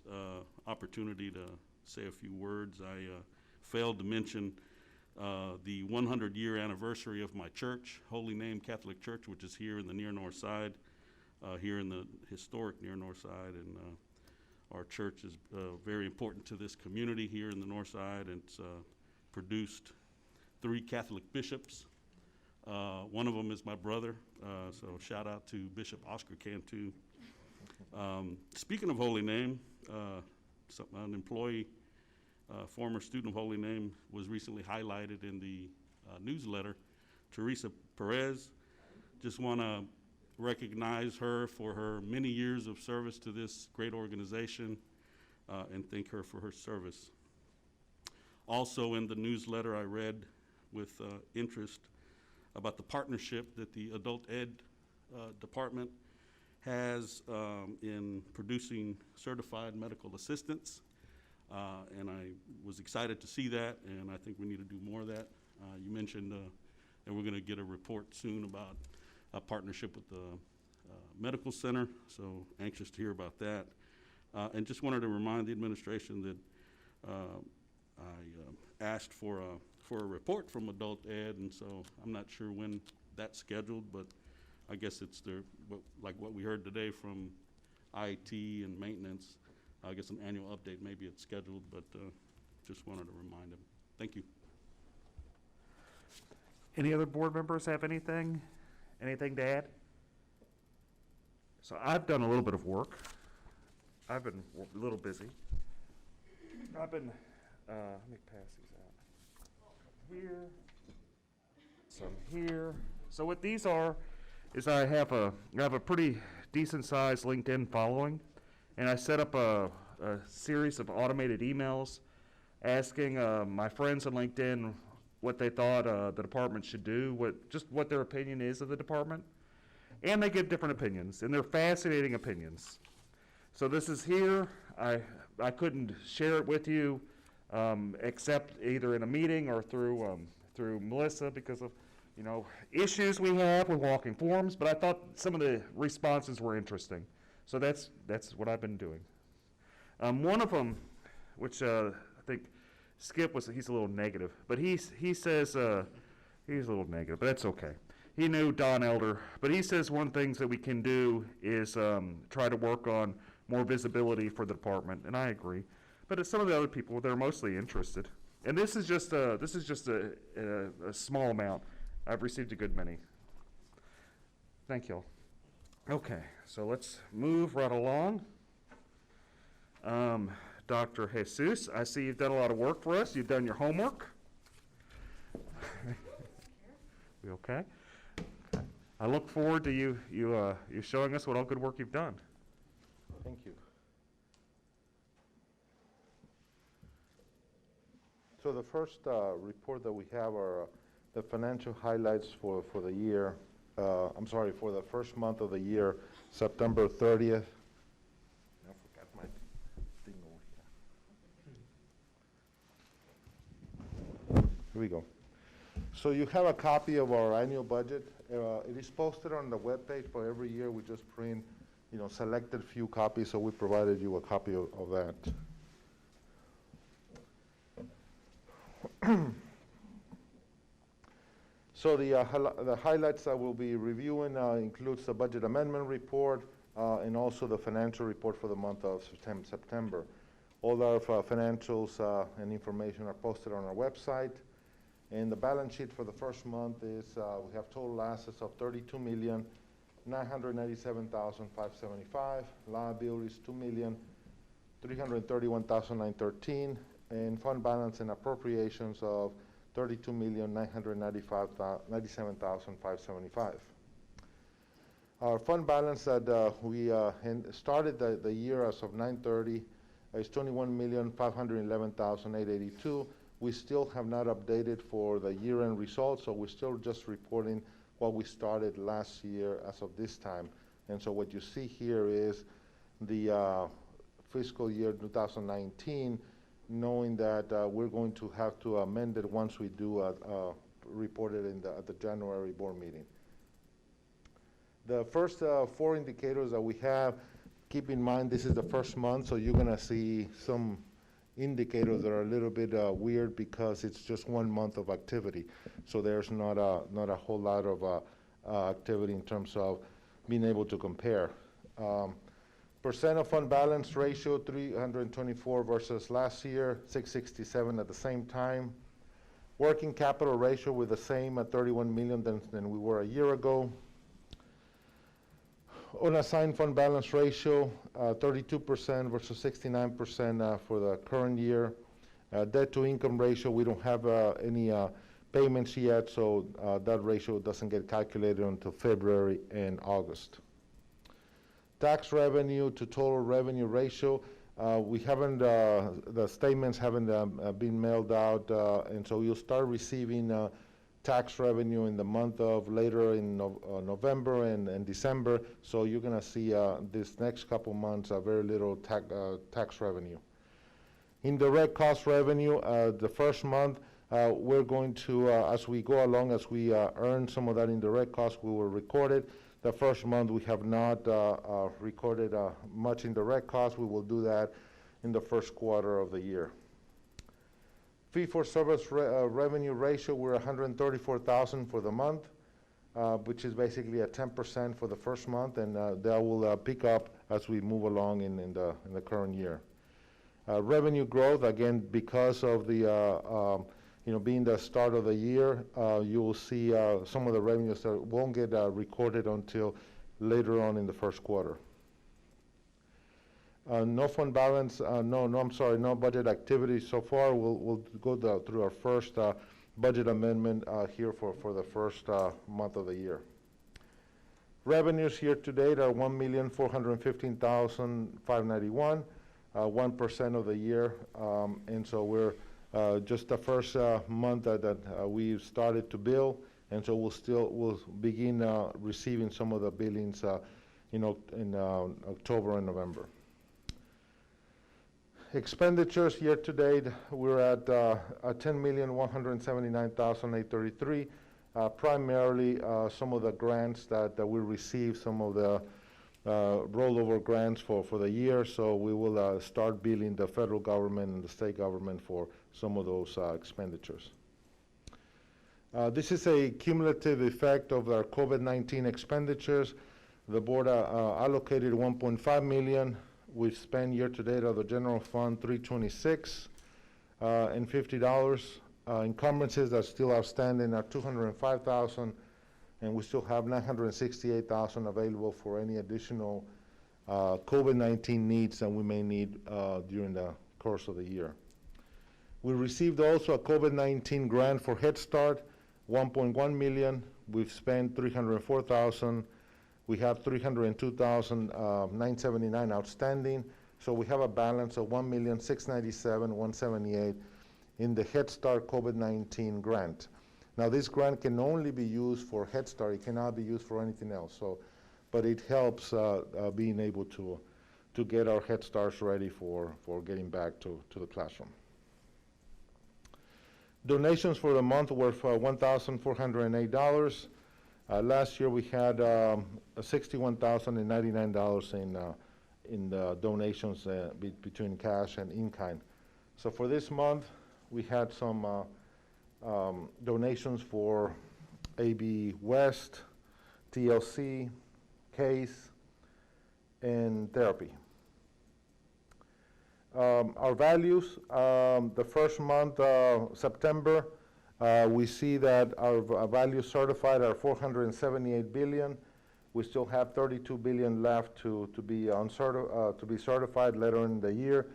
opportunity to say a few words, I failed to mention the 100-year anniversary of my church, Holy Name Catholic Church, which is here in the near north side, here in the historic near north side, and our church is very important to this community here in the north side, and it's produced 3 Catholic bishops. One of them is my brother, so shout out to Bishop Oscar Cantu. Speaking of Holy Name, an employee, former student of Holy Name, was recently highlighted in the newsletter. Teresa Perez, just want to recognize her for her many years of service to this great organization and thank her for her service. Also in the newsletter, I read with interest about the partnership that the Adult Ed Department has in producing certified medical assistants. And I was excited to see that, and I think we need to do more of that. You mentioned, and we're going to get a report soon about a partnership with the medical center, so anxious to hear about that. And just wanted to remind the administration that I asked for a report from adult ed, and so I'm not sure when that's scheduled, but I guess it's like what we heard today from IT and maintenance. I guess an annual update, maybe it's scheduled, but just wanted to remind them. Thank you. Any other board members have anything to add? So I've done a little bit of work. I've been a little busy. Let me pass these out. Here, some here. So what these are is I have a pretty decent sized LinkedIn following, and I set up a series of automated emails asking my friends on LinkedIn what they thought the department should do, what their opinion is of the department. And they give different opinions, and they're fascinating opinions. So this is here. I couldn't share it with you except either in a meeting or through Melissa because of issues we have with walking forms, but I thought some of the responses were interesting. So that's what I've been doing. One of them, which I think Skip he's a little negative, but he says he's a little negative, but that's okay. He knew Don Elder, but he says one thing that we can do is try to work on more visibility for the department, and I agree. But some of the other people, they're mostly interested, and this is just a small amount. I've received a good many. Thank you all. Okay, so let's move right along. Dr. Jesus, I see you've done a lot of work for us. You've done your homework. We okay? I look forward to you showing us what all good work you've done. Thank you. So the first report that we have are the financial highlights for the year. For the first month of the year, September 30th. I forgot my thing over here. Here we go. So you have a copy of our annual budget. It is posted on the webpage for every year. We just print, selected few copies, so we provided you a copy of that. So the highlights I will be reviewing includes the budget amendment report and also the financial report for the month of September. All our financials and information are posted on our website. And the balance sheet for the first month is we have total assets of $32,997,575, liabilities $2,331,913, and fund balance and appropriations of $32,997,575. Our fund balance that we started the year as of 9/30 is $21,511,882. We still have not updated for the year-end results, so we're still just reporting what we started last year as of this time. And so what you see here is the fiscal year 2019, knowing that we're going to have to amend it once we do report it at the January board meeting. The first four indicators that we have, keep in mind this is the first month, so you're going to see some indicators that are a little bit weird because it's just 1 month of activity. So there's not a whole lot of activity in terms of being able to compare. Percent of fund balance ratio, 324 versus last year, 667 at the same time. Working capital ratio with the same at 31 million than we were a year ago. Unassigned fund balance ratio, 32% versus 69% for the current year. Debt to income ratio, we don't have any payments yet, so that ratio doesn't get calculated until February and August. Tax revenue to total revenue ratio, we haven't, the statements haven't been mailed out, and so you'll start receiving tax revenue in the month of later in November and December, so you're going to see this next couple months very little tax revenue. Indirect cost revenue, the first month, we're going to, as we go along, as we earn some of that indirect cost, we will record it. The first month, we have not recorded much in direct costs. We will do that in the first quarter of the year. Fee-for-service revenue ratio, we're 134,000 for the month, which is basically a 10% for the first month, and that will pick up as we move along in the current year. Revenue growth, again, because of the being the start of the year, you will see some of the revenues that won't get recorded until later on in the first quarter. No fund balance, no budget activity so far. We'll go through our first budget amendment here for the first month of the year. Revenues here to date are $1,415,591, 1% of the year, and so we're just the first month that we've started to bill, and so we'll begin receiving some of the billings in October and November. Expenditures year to date, we're at $10,179,833. Primarily some of the grants that we received, some of the rollover grants for the year, so we will start billing the federal government and the state government for some of those expenditures. This is a cumulative effect of our COVID-19 expenditures. The board allocated $1.5 million. We've spent year to date of the general fund $326 and $50. Encumbrances that are still outstanding are $205,000, and we still have $968,000 available for any additional COVID-19 needs that we may need during the course of the year. We received also a COVID-19 grant for Head Start, $1.1 million. We've spent $304,000. We have $302,979 outstanding, so we have a balance of $1,697,178 in the Head Start COVID-19 grant. Now, this grant can only be used for Head Start; it cannot be used for anything else. So, but it helps being able to get our Head Starts ready for getting back to the classroom. Donations for the month were for $1,408. Last year we had $61,099 in donations between cash and in-kind. So for this month, we had some donations for AB West, TLC, CASE, and therapy. Our values, the first month, September, we see that our values certified are $478 billion. We still have $32 billion left to be certified later in the year.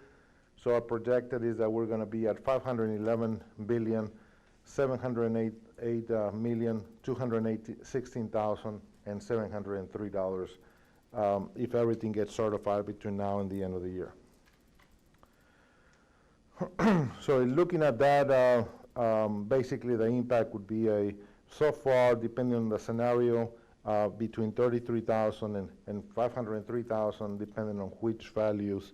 So our projected is that we're going to be at $511,708,216,703 if everything gets certified between now and the end of the year. So looking at that, basically the impact would be so far, depending on the scenario, between 33,000 and 503,000, depending on which values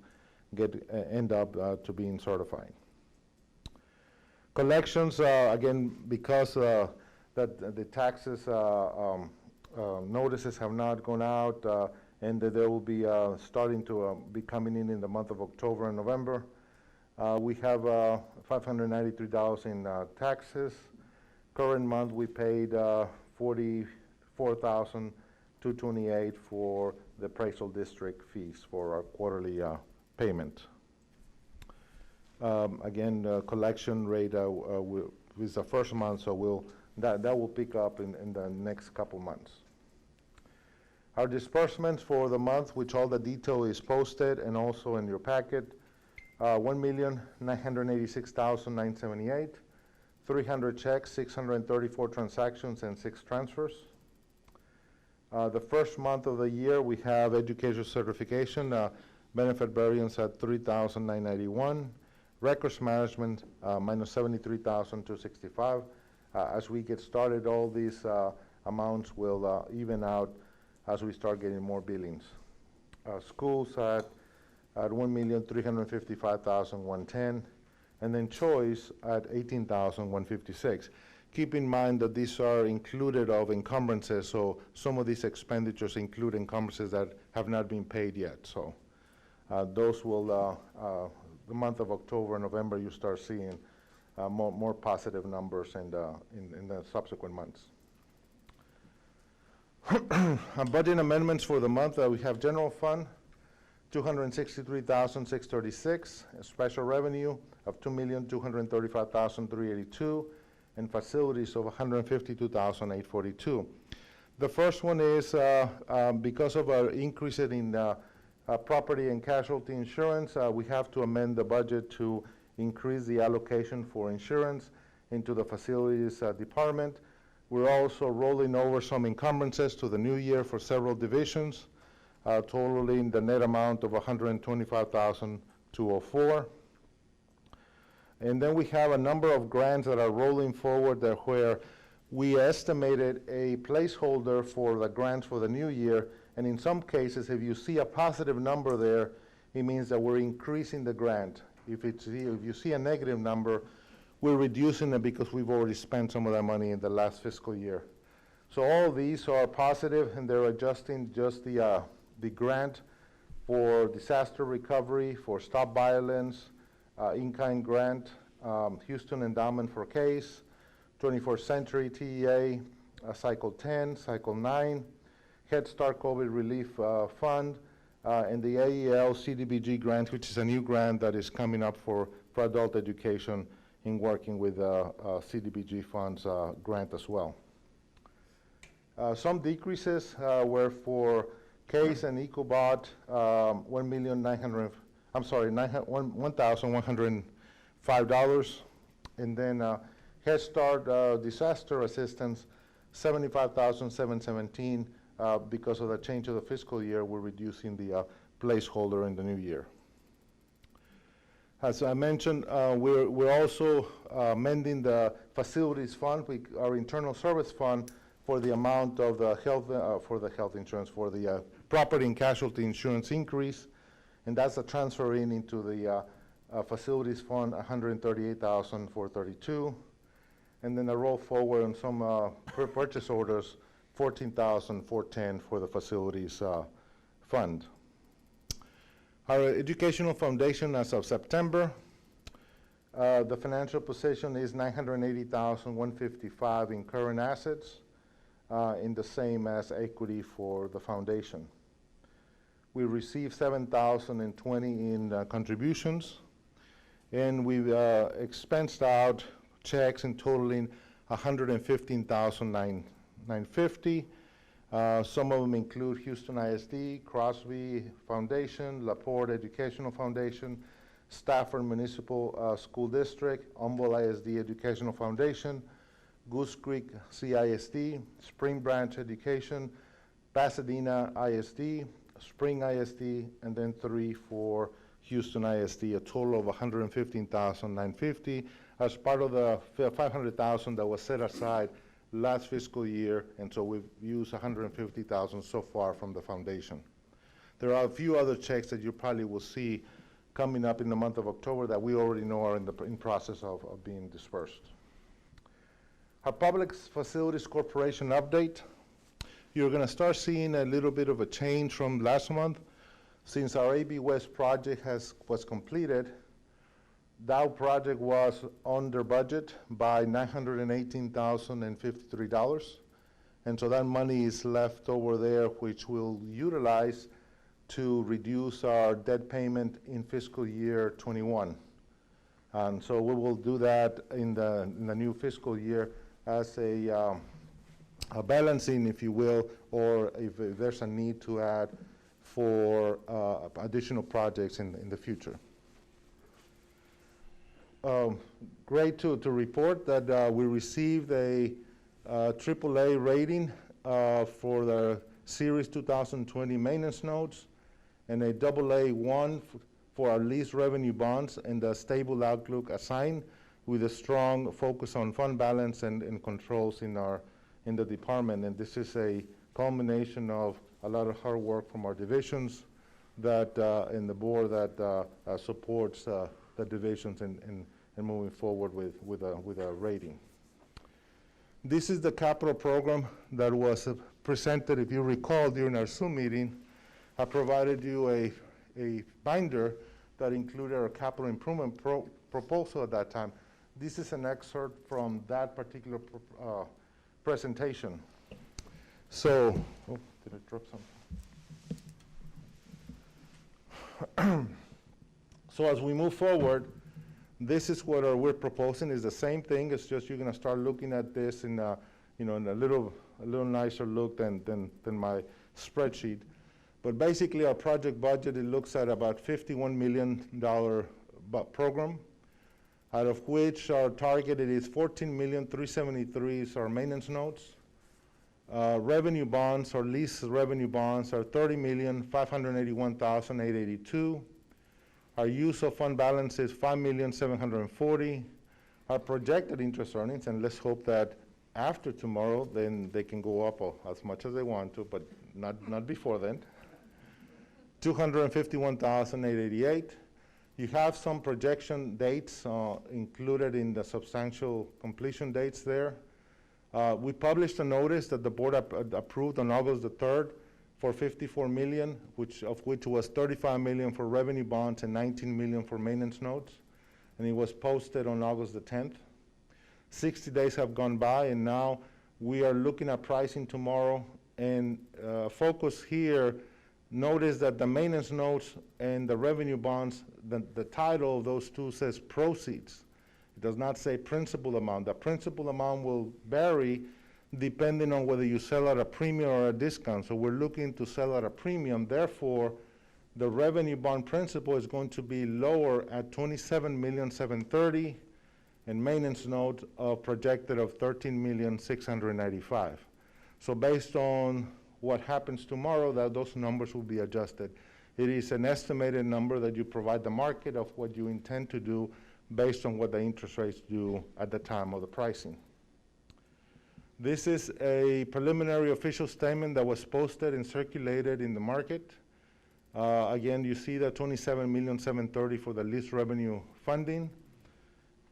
end up to being certified. Collections, again, because that the taxes notices have not gone out, and that they will be starting to be coming in the month of October and November. We have $593 in taxes. Current month, we paid $44,228 for the appraisal district fees for our quarterly payment. Again, the collection rate is the first month, so that will pick up in the next couple months. Our disbursements for the month, which all the detail is posted and also in your packet, $1,986,978, 300 checks, 634 transactions, and 6 transfers. The first month of the year, we have education certification, benefit variance at $3,991, records management minus $73,265. As we get started, all these amounts will even out as we start getting more billings. Schools at $1,355,110, and then choice at $18,156. keep in mind that these are included of encumbrances, so some of these expenditures include encumbrances that have not been paid yet. So those will, the month of October and November, you start seeing more positive numbers in the subsequent months. Budget amendments for the month, we have general fund, $263,636, special revenue of $2,235,382, and facilities of $152,842. The first one is because of our increase in property and casualty insurance, we have to amend the budget to increase the allocation for insurance into the facilities department. We're also rolling over some encumbrances to the new year for several divisions, totaling the net amount of $125,204. And then we have a number of grants that are rolling forward that where we estimated a placeholder for the grants for the new year, and in some cases, if you see a positive number there, it means that we're increasing the grant. If you see a negative number, we're reducing it because we've already spent some of that money in the last fiscal year. So all of these are positive, and they're adjusting just the grant for disaster recovery, for stop violence, in-kind grant, Houston Endowment for Case, 21st Century TEA, Cycle 10, Cycle 9, Head Start COVID Relief Fund, and the AEL CDBG grant, which is a new grant that is coming up for adult education in working with CDBG funds grant as well. Some decreases were for Case and EcoBot, $1,105, and then Head Start Disaster Assistance, $75,717. Because of the change of the fiscal year, we're reducing the placeholder in the new year. As I mentioned, we're also amending the facilities fund, our internal service fund, for the amount of the health insurance, for the property and casualty insurance increase, and that's a transfer into the facilities fund, $138,432, and then a roll forward on some purchase orders, $14,410 for the facilities fund. Our educational foundation as of September, the financial position is $980,155 in current assets, in the same as equity for the foundation. We received $7,020 in contributions, and we've expensed out checks in totaling $115,950. Some of them include Houston ISD, Crosby Foundation, LaPorte Educational Foundation, Stafford Municipal School District, Humboldt ISD Educational Foundation, Goose Creek CISD, Spring Branch Education, Pasadena ISD, Spring ISD, and then 3 for Houston ISD, a total of $115,950 as part of the $500,000 that was set aside last fiscal year, and so we've used $150,000 so far from the foundation. There are a few other checks that you probably will see coming up in the month of October that we already know are in process of being dispersed. Our Public Facilities Corporation update. You're going to start seeing a little bit of a change from last month. Since our AB West project was completed, that project was under budget by $918,053. And so that money is left over there, which we'll utilize to reduce our debt payment in fiscal year 21. And so we will do that in the new fiscal year as a balancing, if you will, or if there's a need to add for additional projects in the future. Great to report that we received a AAA rating for the Series 2020 maintenance notes, and a AA1 for our lease revenue bonds, and a stable outlook assigned with a strong focus on fund balance and controls in the department. And this is a culmination of a lot of hard work from our divisions that and the board that supports the divisions and moving forward with a rating. This is the capital program that was presented, if you recall, during our Zoom meeting. I provided you a binder that included our capital improvement proposal at that time. This is an excerpt from that particular presentation. So, oh, did I drop something? So as we move forward, this is what we're proposing. Is the same thing. It's just you're going to start looking at this in a, in a little nicer look than my spreadsheet. But basically, our project budget, it looks at about $51 million program, out of which our targeted is $14,373,000 is our maintenance notes. Revenue bonds or lease revenue bonds are $30,581,882. Our use of fund balance is $5,740,000. Our projected interest earnings, and let's hope that after tomorrow, then they can go up as much as they want to, but not before then. $251,888. You have some projection dates included in the substantial completion dates there. We published a notice that the board approved on August the 3rd for $54 million, of which was $35 million for revenue bonds and $19 million for maintenance notes. And it was posted on August the 10th. 60 days have gone by, and now we are looking at pricing tomorrow. And focus here, notice that the maintenance notes and the revenue bonds, the title of those two says proceeds. It does not say principal amount. The principal amount will vary depending on whether you sell at a premium or a discount. So we're looking to sell at a premium. Therefore, the revenue bond principal is going to be lower at $27,730,000 and maintenance note projected of $13,695,000. So based on what happens tomorrow, those numbers will be adjusted. It is an estimated number that you provide the market of what you intend to do based on what the interest rates do at the time of the pricing. This is a preliminary official statement that was posted and circulated in the market. Again, you see the $27,730,000 for the lease revenue funding,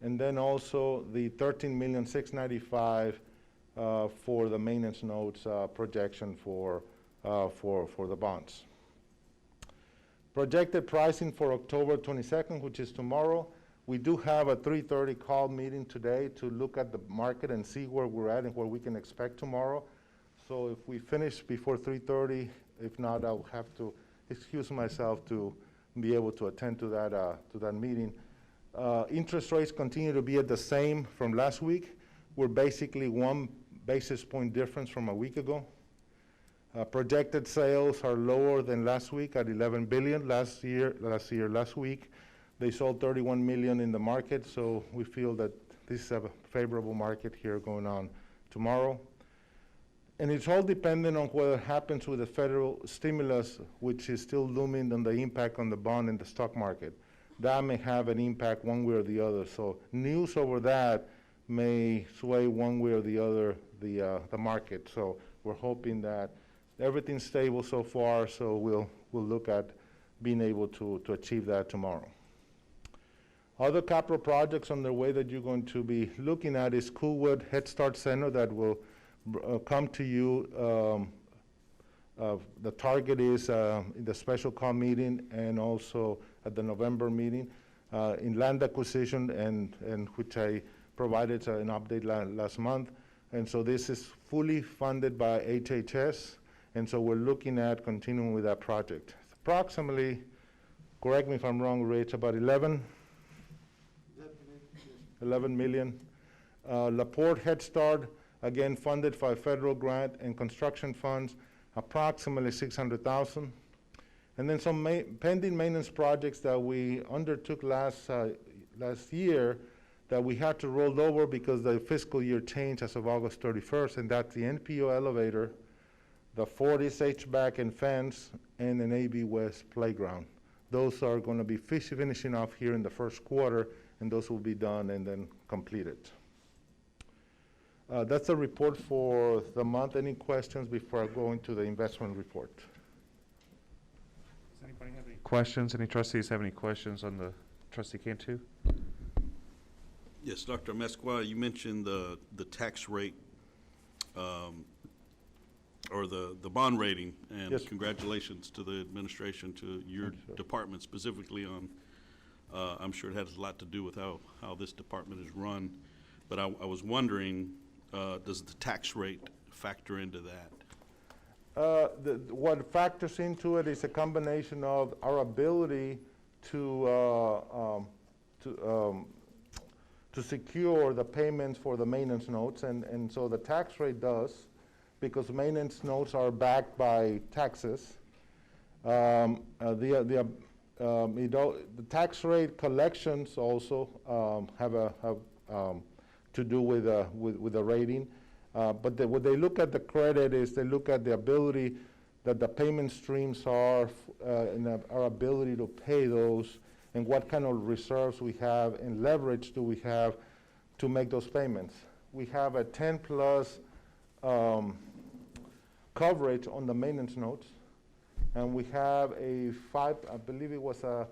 and then also the $13,695,000 for the maintenance notes projection for the bonds. Projected pricing for October 22nd, which is tomorrow. We do have a 3:30 call meeting today to look at the market and see where we're at and what we can expect tomorrow. So if we finish before 3:30, if not, I'll have to excuse myself to be able to attend to that meeting. Interest rates continue to be at the same from last week. We're basically 1 basis point difference from a week ago. Projected sales are lower than last week at $11 billion. Last week, they sold $31 million in the market, so we feel that this is a favorable market here going on tomorrow. And it's all dependent on what happens with the federal stimulus, which is still looming on the impact on the bond and the stock market. That may have an impact one way or the other. So news over that may sway one way or the other the market. So we're hoping that everything's stable so far, so we'll look at being able to achieve that tomorrow. Other capital projects on the way that you're going to be looking at is Coolwood Head Start Center that will come to you. The target is in the special call meeting and also at the November meeting in land acquisition, and which I provided an update last month. And so this is fully funded by HHS, and so we're looking at continuing with that project. It's approximately, correct me if I'm wrong, Rich, about 11 million. LaPorte Head Start, again funded by federal grant and construction funds, approximately $600,000. And then some pending maintenance projects that we undertook last year that we had to roll over because the fiscal year changed as of August 31st, and that's the NPO elevator, the Fortis HVAC and fence, and an AB West playground. Those are going to be finishing off here in the first quarter, and those will be done and then completed. That's a report for the month. Any questions before I go into the investment report? Does anybody have any questions? Any trustees have any questions on the Trustee Cantu? Yes, Dr. Mesqua, you mentioned the tax rate or the bond rating, and Yes. congratulations to the administration, to your department specifically on, I'm sure it has a lot to do with how this department is run, but I was wondering, does the tax rate factor into that? What factors into it is a combination of our ability to secure the payments for the maintenance notes, and so the tax rate does, because maintenance notes are backed by taxes. The tax rate collections also have to do with the rating. But when they look at the credit, is they look at the ability that the payment streams are, and our ability to pay those, and what kind of reserves we have and leverage do we have to make those payments. We have a 10+ coverage on the maintenance notes, and we have a 5, I believe it was a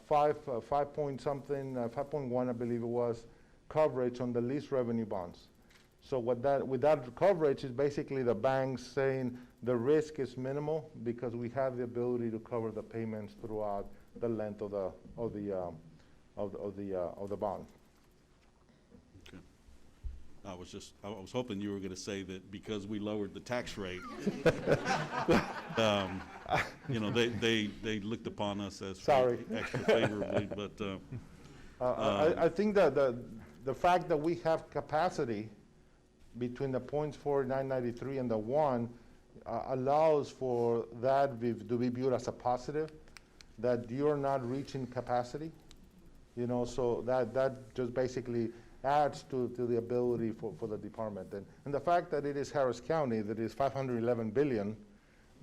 5 point something, 5.1, I believe it was, coverage on the lease revenue bonds. So with that coverage is basically the banks saying the risk is minimal because we have the ability to cover the payments throughout the length of the bond. Okay. I was hoping you were going to say that because we lowered the tax rate, they looked upon us as extra favorably, but. I think that the fact that we have capacity between the 0.4993 and the 1 allows for that to be viewed as a positive, that you're not reaching capacity, so that just basically adds to the ability for the department. And the fact that it is Harris County, that is $511 billion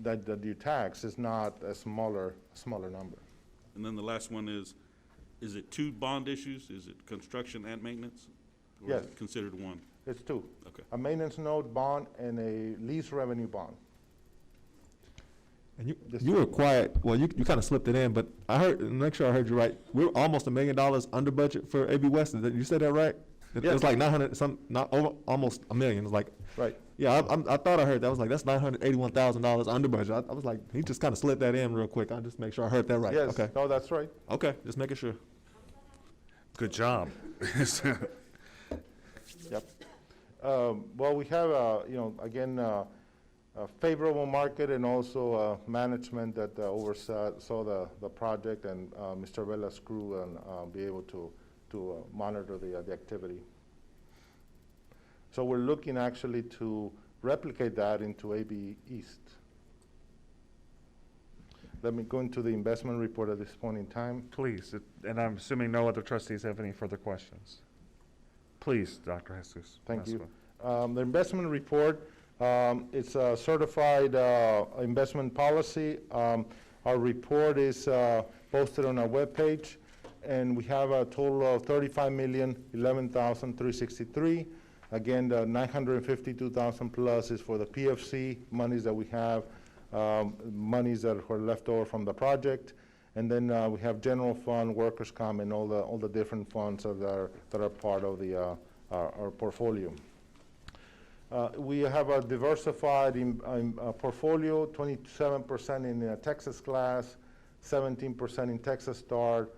that you tax is not a smaller number. And then the last one is it 2 bond issues? Is it construction and maintenance? Or Yes. is it considered one? It's 2. Okay. A maintenance note bond and a lease revenue bond. And you were quiet. Well, you kind of slipped it in, but I heard. Make sure I heard you right. We're almost $1 million under budget for AB West. You said that right? It Yes. was like 900, almost $1 million. It was like, right. Yeah, I thought I heard that. I was like, that's $981,000 under budget. I was like, he just kind of slid that in real quick. I just make sure I heard that right. Yes. Okay. No, that's right. Okay, just making sure. Good job. Yep. Well, we have, again, a favorable market and also management that oversaw the project, and Mr. Vela's crew, and be able to monitor the activity. So we're looking actually to replicate that into AB East. Let me go into the investment report at this point in time. Please, and I'm assuming no other trustees have any further questions. Please, Dr. Jesus. Thank you. The investment report, it's a certified investment policy. Our report is posted on our webpage, and we have a total of $35,011,363. Again, the $952,000 plus is for the PFC monies that we have, monies that were left over from the project, and then we have general fund, workers' comp, and all the different funds that are part of our portfolio. We have a diversified portfolio, 27% in Texas class, 17% in Texas Star,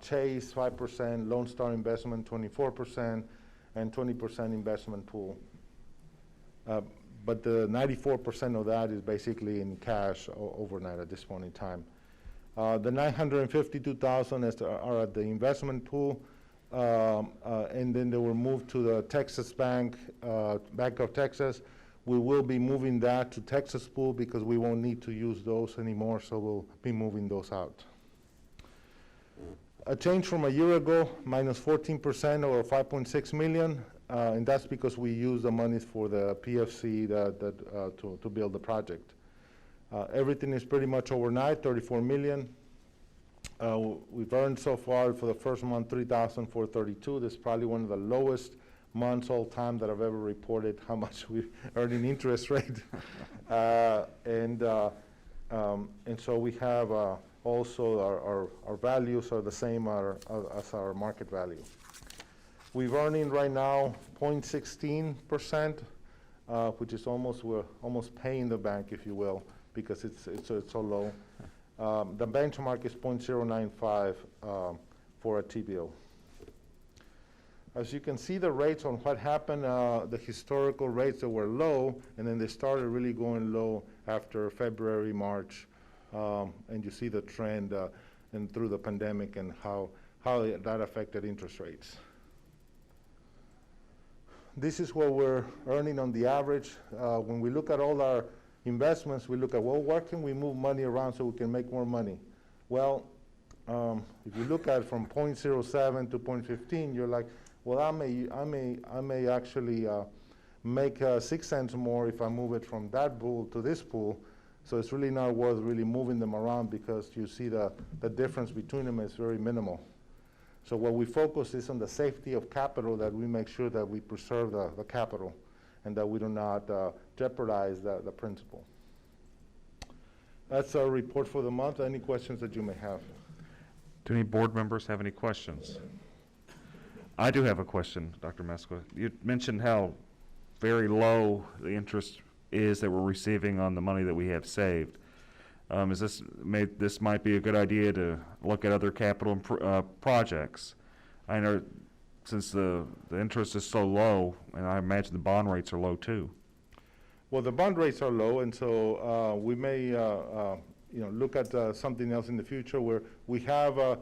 Chase 5%, Lone Star Investment 24%, and 20% investment pool. But the 94% of that is basically in cash overnight at this point in time. The $952,000 are at the investment pool, and then they were moved to the Texas Bank, Bank of Texas. We will be moving that to Texas pool because we won't need to use those anymore, so we'll be moving those out. A change from a year ago, minus 14% or $5.6 million, and that's because we used the monies for the PFC to build the project. Everything is pretty much overnight, $34 million. We've earned so far for the first month $3,432. This is probably one of the lowest months all time that I've ever reported how much we've earned in interest rate. And so we have also our values are the same as our market value. We're earning right now 0.16%. which is we're almost paying the bank, if you will, because it's so low. The benchmark is 0.095 for a TBO. As you can see, the rates on what happened, the historical rates that were low, and then they started really going low after February, March, and you see the trend and through the pandemic and how that affected interest rates. This is what we're earning on the average. When we look at all our investments, we look at, well, where can we move money around so we can make more money? Well, if you look at from 0.07 to 0.15, you're like, well, I may actually make 6 cents more if I move it from that pool to this pool. So it's really not worth really moving them around because you see the difference between them is very minimal. So what we focus is on the safety of capital, that we make sure that we preserve the capital and that we do not jeopardize the principal. That's our report for the month. Any questions that you may have? Do any board members have any questions? I do have a question, Dr. Mesqua. You mentioned how very low the interest is that we're receiving on the money that we have saved. This might be a good idea to look at other capital projects. I know since the interest is so low, and I imagine the bond rates are low too. Well, the bond rates are low, and so we may look at something else in the future where we have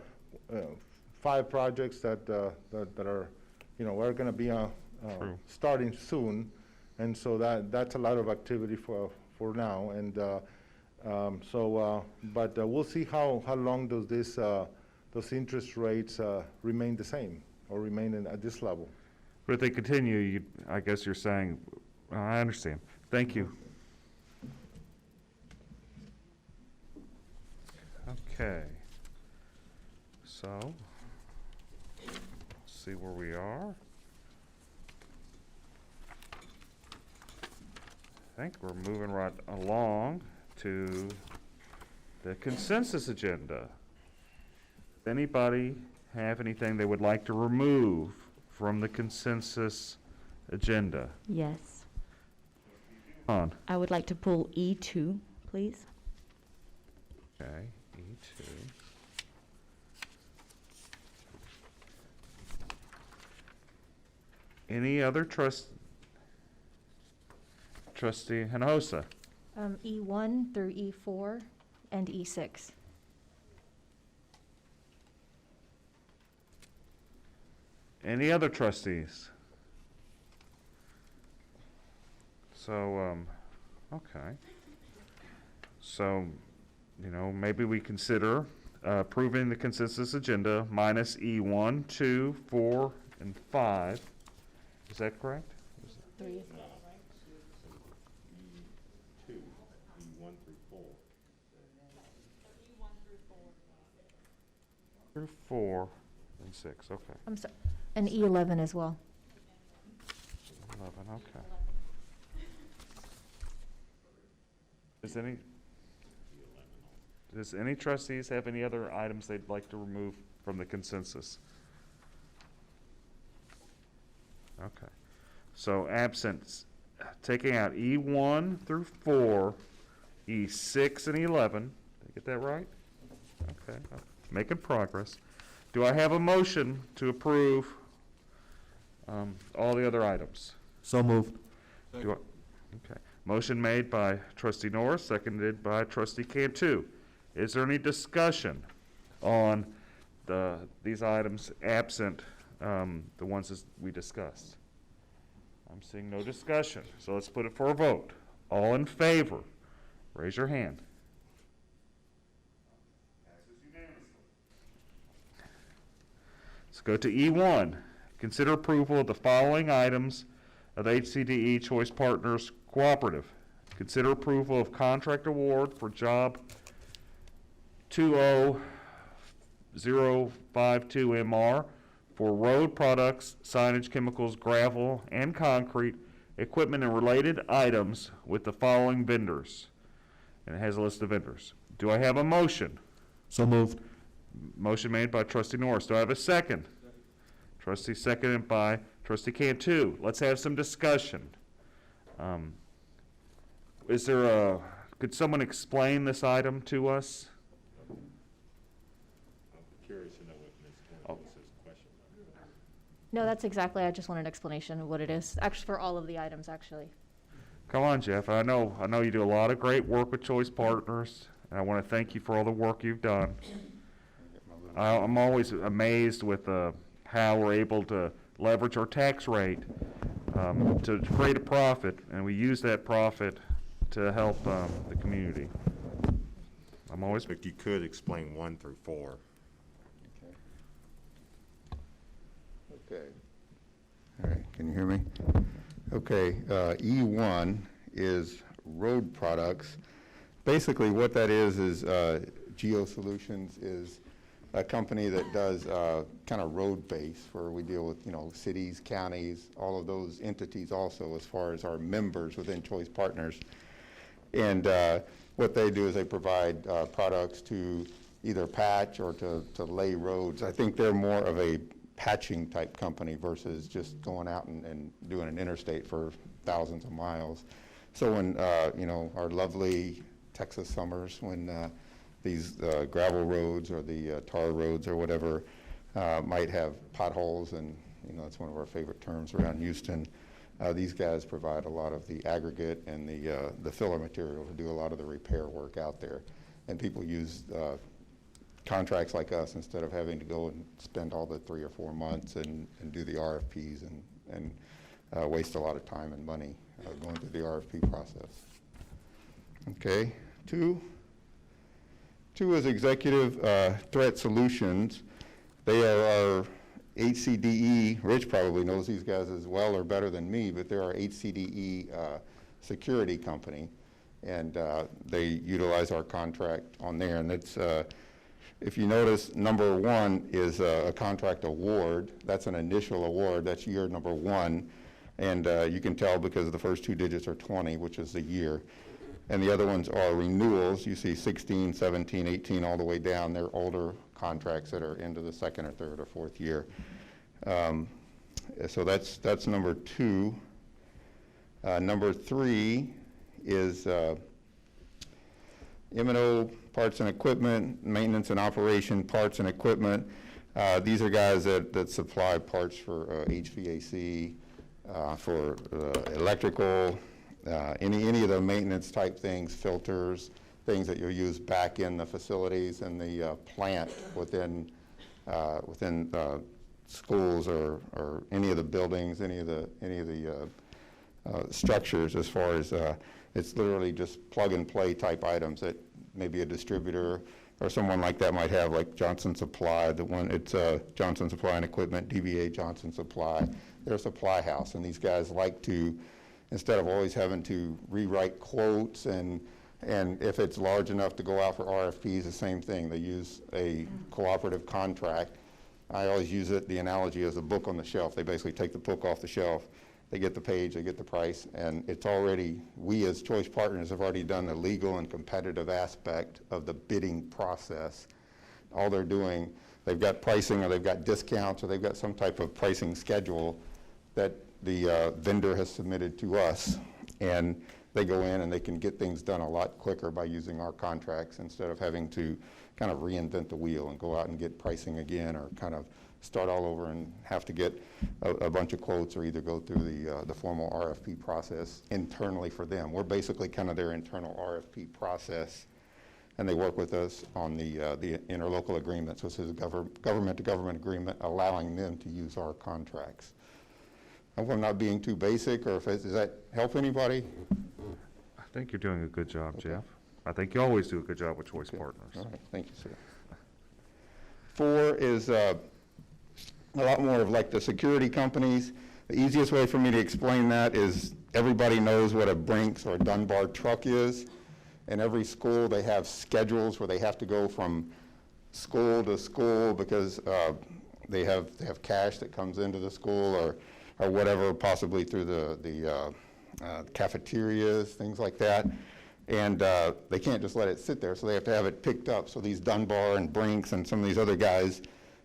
5 projects that are are going to be starting soon, and so that's a lot of activity for now, and but we'll see how long does those interest rates remain the same or remain at this level. But if they continue, I guess you're saying, I understand. Thank you. Okay. So, let's see where we are. I think we're moving right along to the consensus agenda. Does anybody have anything they would like to remove from the consensus agenda? Yes. On. I would like to pull E2, please. Okay, E2. Any other trustee Hinojosa? E1 through E4 and E6. Any other trustees? So, okay. So, maybe we consider approving the consensus agenda minus E1, 2, 4, and 5. Is that correct? 3. E2, E1 through 4. Through 4 and 6, okay. I'm sorry, and E11 as well. 11, okay. Does any trustees have any other items they'd like to remove from the consensus? Okay. So absent, taking out E1 through 4, E6 and 11. Did I get that right? Okay. Making progress. Do I have a motion to approve all the other items? So moved. Okay. Motion made by Trustee Norris, seconded by Trustee Cantu. Is there any discussion on these items absent the ones that we discussed? I'm seeing no discussion, so let's put it for a vote. All in favor, raise your hand. Passes unanimously. Let's go to E1. Consider approval of the following items of HCDE Choice Partners Cooperative. Consider approval of contract award for job 20052MR for road products, signage, chemicals, gravel, and concrete, equipment, and related items with the following vendors. And it has a list of vendors. Do I have a motion? So moved. Motion made by Trustee Norris. Do I have a second? Trustee seconded by Trustee Cantu. Let's have some discussion. Is there could someone explain this item to us? I'm curious to know what Ms. Cornelius' question was. No, that's exactly, I just wanted an explanation of what it is, actually, for all of the items, actually. Come on, Jeff. I know you do a lot of great work with Choice Partners, and I want to thank you for all the work you've done. I'm always amazed with how we're able to leverage our tax rate to create a profit, and we use that profit to help the community. I'm always. But you could explain 1 through 4. Okay. All right, can you hear me? Okay, E1 is road products. Basically what that is Geo Solutions is a company that does kind of road base, where we deal with, cities, counties, all of those entities also, as far as our members within Choice Partners. And what they do is they provide products to either patch or to lay roads. I think they're more of a patching type company versus just going out and doing an interstate for thousands of miles. So when, our lovely Texas summers, when these gravel roads or the tar roads or whatever might have potholes, and that's one of our favorite terms around Houston. These guys provide a lot of the aggregate and the filler material to do a lot of the repair work out there. And people use contracts like us instead of having to go and spend all the 3 or 4 months and do the RFPs and waste a lot of time and money going through the RFP process. Okay, 2 is Executive Threat Solutions. They are our HCDE, Rich probably knows these guys as well or better than me, but they're our HCDE security company, and they utilize our contract on there. And it's, if you notice, number 1 is a contract award. That's an initial award. That's year number 1. And you can tell because the first 2 digits are 20, which is the year. And the other ones are renewals. You see 16, 17, 18, all the way down. They're older contracts that are into the 2nd or 3rd or 4th year. So that's number 2. Number 3 is M&O parts and equipment, maintenance and operation parts and equipment. These are guys that supply parts for HVAC, for electrical, any of the maintenance type things, filters, things that you'll use back in the facilities and the plant within schools or any of the buildings, any of the structures. As far as it's literally just plug and play type items that maybe a distributor or someone like that might have, like Johnson Supply. It's Johnson Supply and Equipment, DBA Johnson Supply. They're a supply house, and these guys like to, instead of always having to rewrite quotes and if it's large enough to go out for RFPs, the same thing. They use a cooperative contract. I always use the analogy as a book on the shelf. They basically take the book off the shelf, they get the page, they get the price, and it's already, we as Choice Partners have already done the legal and competitive aspect of the bidding process. All they're doing, they've got pricing or they've got discounts or they've got some type of pricing schedule that the vendor has submitted to us, and they go in and they can get things done a lot quicker by using our contracts instead of having to kind of reinvent the wheel and go out and get pricing again or kind of start all over and have to get a bunch of quotes or either go through the formal RFP process internally for them. We're basically kind of their internal RFP process, and they work with us on the interlocal agreements, which is a government-to-government agreement allowing them to use our contracts. I hope I'm not being too basic, or does that help anybody? I think you're doing a good job, Jeff. I think you always do a good job with Choice Partners. All right, thank you, sir. 4 is a lot more of like the security companies. The easiest way for me to explain that is everybody knows what a Brinks or a Dunbar truck is. In every school, they have schedules where they have to go from school to school because they have cash that comes into the school or whatever, possibly through the cafeterias, things like that. And they can't just let it sit there, so they have to have it picked up. So these Dunbar and Brinks and some of these other guys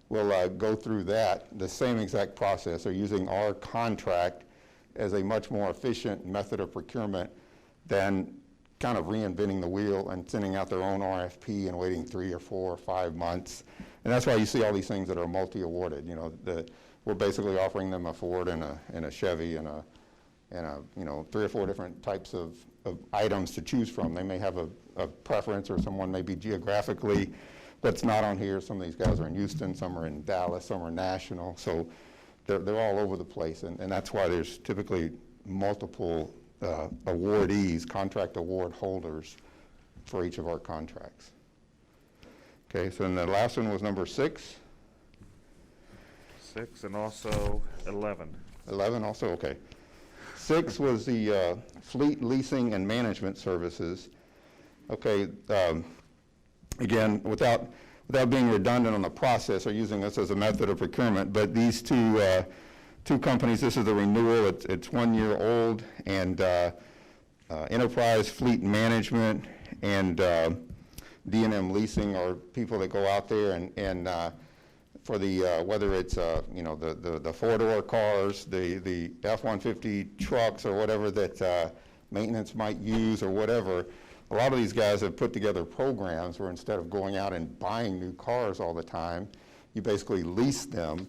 will go through that, the same exact process. They're using our contract as a much more efficient method of procurement than kind of reinventing the wheel and sending out their own RFP and waiting 3 or 4 or 5 months. And that's why you see all these things that are multi-awarded. You know, we're basically offering them a Ford and a Chevy and a 3 or 4 different types of items to choose from. They may have a preference, or someone may be geographically that's not on here. Some of these guys are in Houston, some are in Dallas, some are national. So they're all over the place, and that's why there's typically multiple awardees, contract award holders for each of our contracts. Okay, so then the last one was number 6. 6 and also 11. 11 also, okay. 6 was the fleet leasing and management services. Okay, again, without being redundant on the process or using this as a method of procurement, but these two companies, this is a renewal, it's 1 year old, and Enterprise Fleet Management and D&M Leasing are people that go out there and for the, whether it's, the 4-door cars, the F-150 trucks, or whatever that maintenance might use, or whatever. A lot of these guys have put together programs where instead of going out and buying new cars all the time, you basically lease them,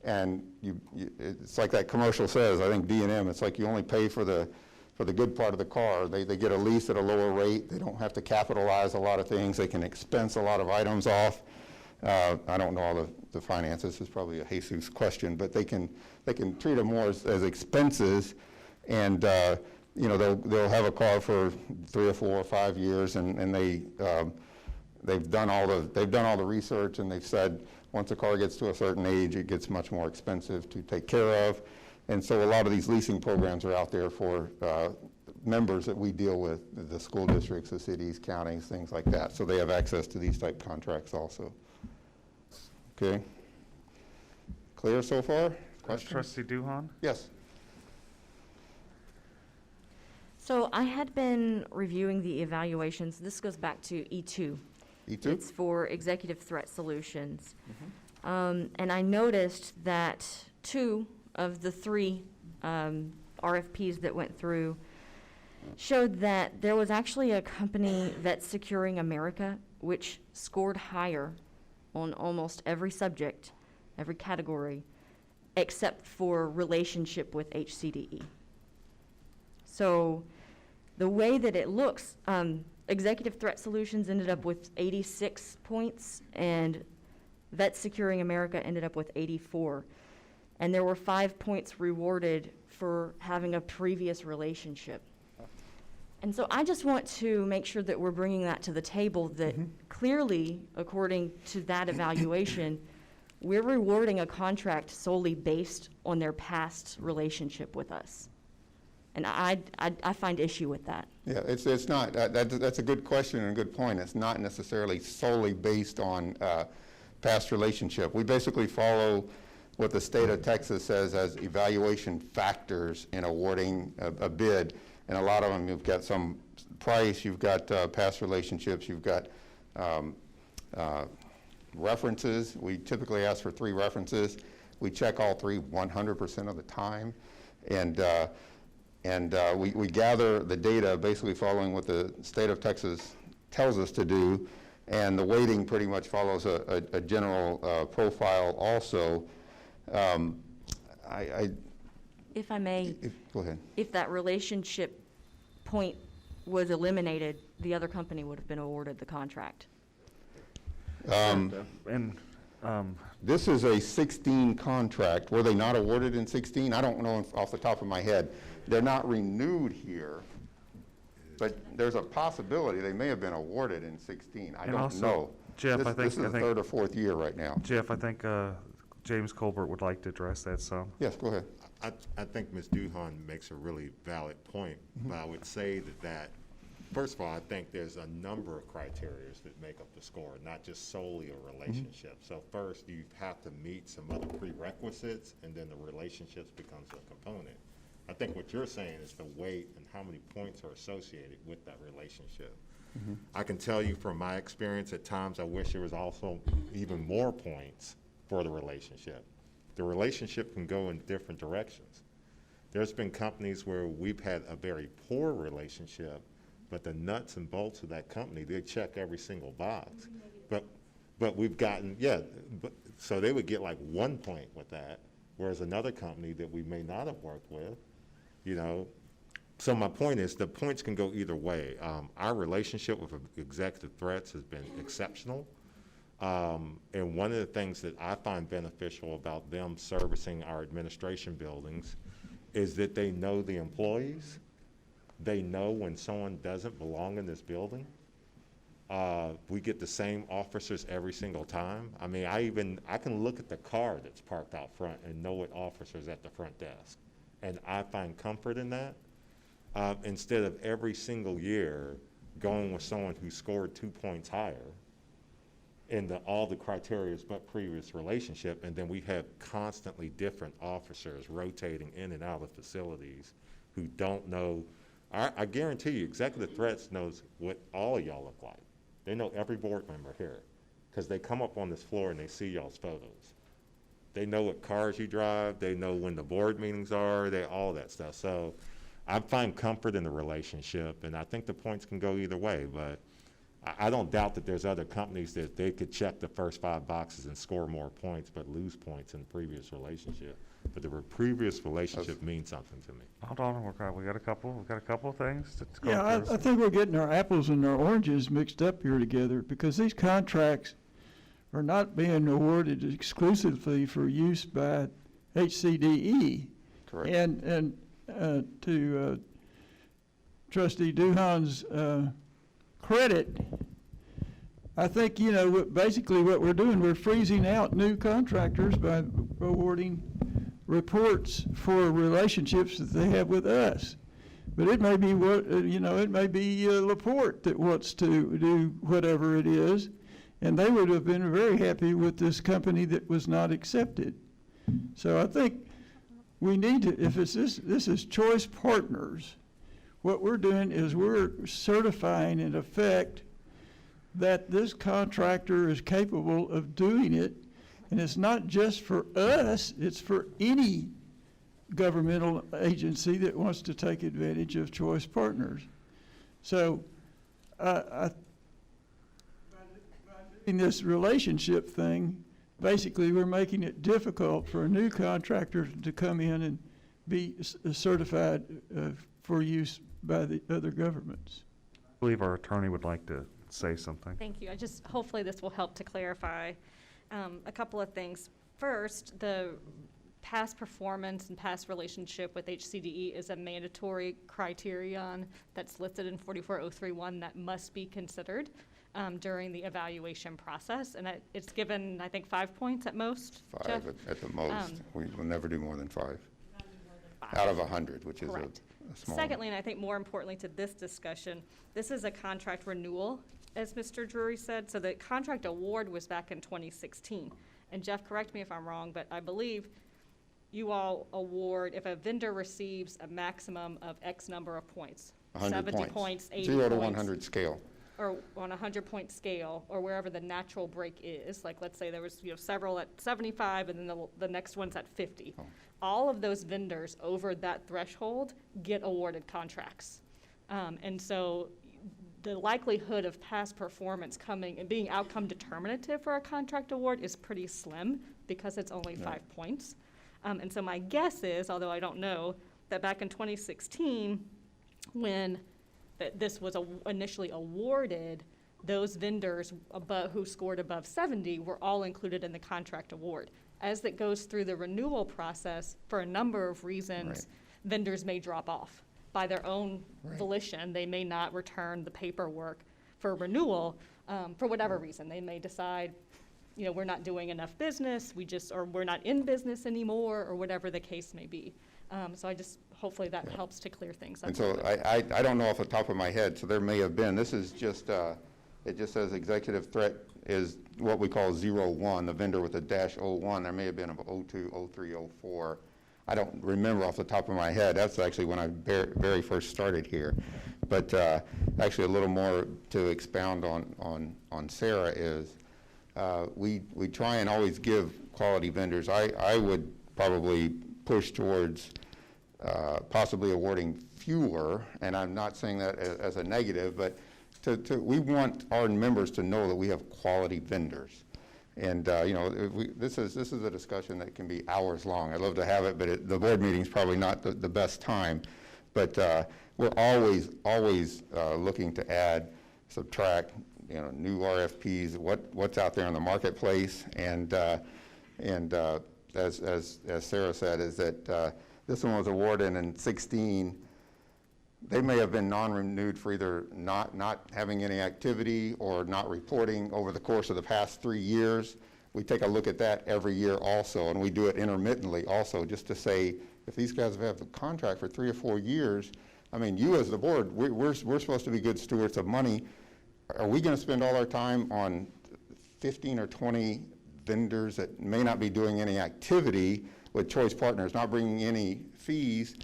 and it's like that commercial says, I think D&M, it's like you only pay for the good part of the car. They get a lease at a lower rate. They don't have to capitalize a lot of things. They can expense a lot of items off. I don't know all the finances. This is probably a Jesus question, but they can treat them more as expenses, and they'll have a car for 3 or 4 or 5 years, and they've done all the research, and they've said once a car gets to a certain age, it gets much more expensive to take care of, and so a lot of these leasing programs are out there for members that we deal with, the school districts, the cities, counties, things like that. So they have access to these type contracts also. Okay. Clear so far? Questions? Trustee Duhon? Yes. So I had been reviewing the evaluations. This goes back to E2. E2? It's for executive threat solutions. And I noticed that 2 of the 3 RFPs that went through showed that there was actually a company, that's Securing America, which scored higher on almost every subject, every category, except for relationship with HCDE. So the way that it looks, Executive Threat Solutions ended up with 86 points, and Vet Securing America ended up with 84. And there were 5 points rewarded for having a previous relationship. And so I just want to make sure that we're bringing that to the table, that clearly, according to that evaluation, we're rewarding a contract solely based on their past relationship with us. And I find issue with that. Yeah, it's not, that's a good question and a good point. It's not necessarily solely based on past relationship. We basically follow what the state of Texas says as evaluation factors in awarding a bid. And a lot of them, you've got some price, you've got past relationships, you've got references. We typically ask for 3 references. We check all 3 100% of the time. And we gather the data basically following what the state of Texas tells us to do, and the weighting pretty much follows a general profile also. If I may, go ahead. If that relationship point was eliminated, the other company would have been awarded the contract. This is a 16 contract. Were they not awarded in 16? I don't know off the top of my head. They're not renewed here, but there's a possibility they may have been awarded in 16. I don't know. Jeff, this is the 3rd or 4th year right now. Jeff, I think James Colbert would like to address that some. Yes, go ahead. I think Ms. Duhon makes a really valid point, but I would say that first of all, I think there's a number of criteria that make up the score, not just solely a relationship. So first, you have to meet some other prerequisites, and then the relationships becomes a component. I think what you're saying is the weight and how many points are associated with that relationship. I can tell you from my experience, at times I wish there was also even more points for the relationship. The relationship can go in different directions. There's been companies where we've had a very poor relationship, but the nuts and bolts of that company, they check every single box. But we've gotten, so they would get like 1 point with that, whereas another company that we may not have worked with, you know. So my point is the points can go either way. Our relationship with Executive Threats has been exceptional. And one of the things that I find beneficial about them servicing our administration buildings is that they know the employees. They know when someone doesn't belong in this building. We get the same officers every single time. I mean, I can look at the car that's parked out front and know what officer's at the front desk. And I find comfort in that. Instead of every single year going with someone who scored 2 points higher in all the criteria but previous relationship, and then we have constantly different officers rotating in and out of facilities who don't know. I guarantee you, Executive Threats knows what all of y'all look like. They know every board member here because they come up on this floor and they see y'all's photos. They know what cars you drive. They know when the board meetings are. All that stuff. So I find comfort in the relationship, and I think the points can go either way, but I don't doubt that there's other companies that they could check the first 5 boxes and score more points but lose points in the previous relationship. But the previous relationship means something to me. Hold on, we got a couple of things to go Yeah, through. I think we're getting our apples and our oranges mixed up here together, because these contracts are not being awarded exclusively for use by HCDE. Correct. And to Trustee Duhan's credit, I think, basically what we're doing, we're freezing out new contractors by awarding reports for relationships that they have with us. But it may be it may be LaPorte that wants to do whatever it is, and they would have been very happy with this company that was not accepted. So I think we need to, if it's this is choice partners, what we're doing is we're certifying in effect that this contractor is capable of doing it, and it's not just for us, it's for any governmental agency that wants to take advantage of choice partners. So in this relationship thing, basically we're making it difficult for a new contractor to come in and be certified for use by the other governments. I believe our attorney would like to say something. Thank you. Hopefully this will help to clarify a couple of things. First, the past performance and past relationship with HCDE is a mandatory criterion that's listed in 44031 that must be considered during the evaluation process. And it's given, I think, 5 points at most. 5 Jeff? at the most. We will never do more than 5. Out of 100, which is a small. Secondly, and I think more importantly to this discussion, this is a contract renewal, as Mr. Drury said. So the contract award was back in 2016. And Jeff, correct me if I'm wrong, but I believe you all award, if a vendor receives a maximum of X number of points, 70 points, 80 0 to points, 100 scale. or on a 100-point scale, or wherever the natural break is, like let's say there was several at 75 and then the next one's at 50. Oh. All of those vendors over that threshold get awarded contracts. And so the likelihood of past performance coming and being outcome determinative for a contract award is pretty slim because it's only 5 points. And so my guess is, although I don't know, that back in 2016, when this was initially awarded, those vendors who scored above 70 were all included in the contract award. As it goes through the renewal process, for a number of reasons, vendors may drop off by their own volition. They may not return the paperwork for renewal for whatever reason. They may decide, we're not doing enough business, or we're not in business anymore, or whatever the case may be. So hopefully that helps to clear things up. And so I don't know off the top of my head, so there may have been. This is just, it just says executive threat is what we call 01, the vendor with a -01. There may have been a 02, 03, 04. I don't remember off the top of my head. That's actually when I very first started here. But actually a little more to expound on Sarah is we try and always give quality vendors. I would probably push towards possibly awarding fewer, and I'm not saying that as a negative, but we want our members to know that we have quality vendors. And, you know, this is a discussion that can be hours long. I'd love to have it, but the board meeting's probably not the best time. But we're always looking to add, subtract, you know, new RFPs, what's out there in the marketplace. And as Sarah said, is that this one was awarded in 16. They may have been non-renewed for either not having any activity or not reporting over the course of the past 3 years. We take a look at that every year also, and we do it intermittently also, just to say, if these guys have a contract for 3 or 4 years, I mean, you as the board, we're supposed to be good stewards of money. Are we going to spend all our time on 15 or 20 vendors that may not be doing any activity with choice partners, not bringing any fees,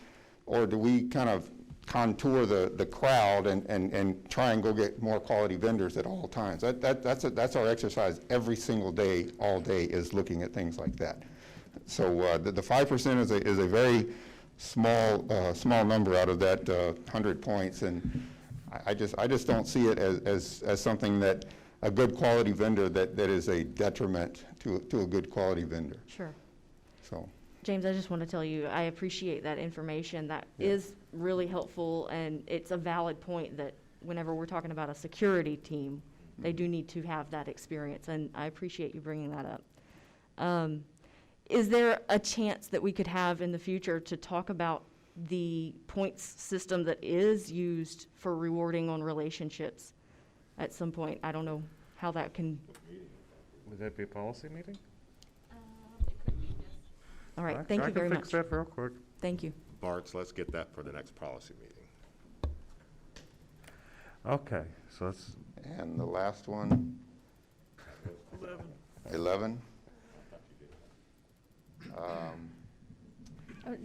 or do we kind of contour the crowd and try and go get more quality vendors at all times? That's our exercise every single day, all day, is looking at things like that. So the 5% is a very small number out of that 100 points, and I just don't see it as something that a good quality vendor that is a detriment to a good quality vendor. Sure. So. James, I just want to tell you, I appreciate that information. That is really helpful, and it's a valid point that whenever we're talking about a security team, they do need to have that experience, and I appreciate you bringing that up. Is there a chance that we could have in the future to talk about the points system that is used for rewarding on relationships at some point? I don't know how that can. Would that be a policy meeting? All right, thank you very much. I can fix that real quick. Thank you. Bart's, let's get that for the next policy meeting. Okay, so that's. And the last one? 11.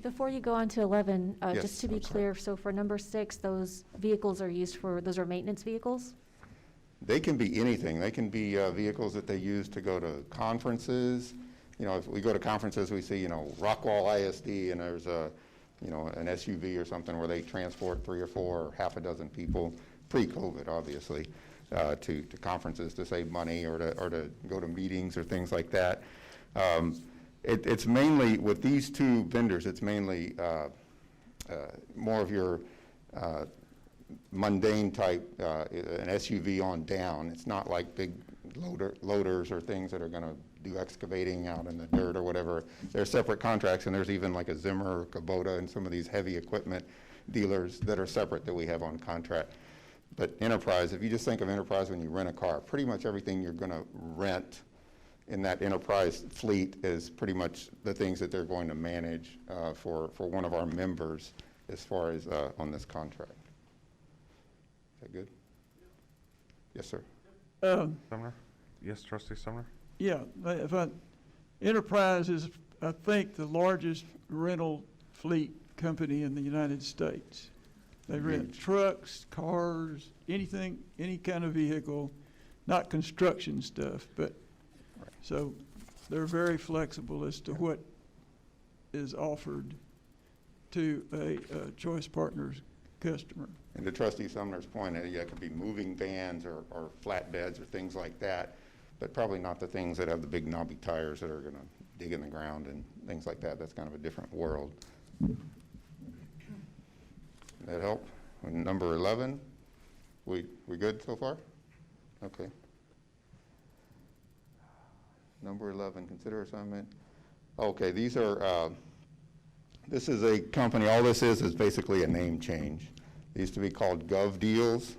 Before you go on to 11, Yes, just to be I'm sorry. clear, so for number 6, those vehicles are used for, those are maintenance vehicles? They can be anything. They can be vehicles that they use to go to conferences. You know, if we go to conferences, we see, you know, Rockwall ISD, and there's a, you know, an SUV or something where they transport 3 or 4 or half a dozen people, pre-COVID, obviously, to conferences to save money or to go to meetings or things like that. It's mainly, with these two vendors, it's mainly more of your mundane type, an SUV on down. It's not like big loaders or things that are going to do excavating out in the dirt or whatever. They're separate contracts, and there's even like a Zimmer or Kubota and some of these heavy equipment dealers that are separate that we have on contract. But enterprise, if you just think of enterprise when you rent a car, pretty much everything you're going to rent in that enterprise fleet is pretty much the things that they're going to manage for one of our members as far as on this contract. Is that good? Yes, sir. Sumner? Yes, Trustee Sumner? Yeah, Enterprise is, I think, the largest rental fleet company in the United States. They rent trucks, cars, anything, any kind of vehicle, not construction stuff, but so they're very flexible as to what is offered to a Choice Partners customer. And to Trustee Sumner's point, it could be moving vans or flatbeds or things like that, but probably not the things that have the big knobby tires that are going to dig in the ground and things like that. That's kind of a different world. That help? And number 11, we good so far? Okay. Number 11, consider assignment. Okay, these are, this is a company, all this is basically a name change. They used to be called Gov Deals,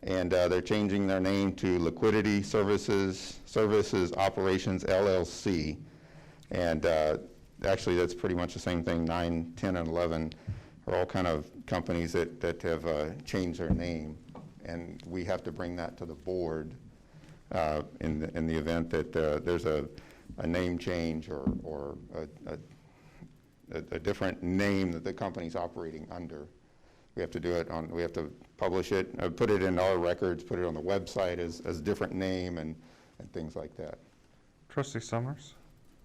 and they're changing their name to Liquidity Services Operations LLC. And actually, that's pretty much the same thing. 9, 10, and 11 are all kind of companies that have changed their name, and we have to bring that to the board in the event that there's a name change or a different name that the company's operating under. We have to do it we have to publish it, put it in our records, put it on the website as a different name and things like that. Trustee Summers?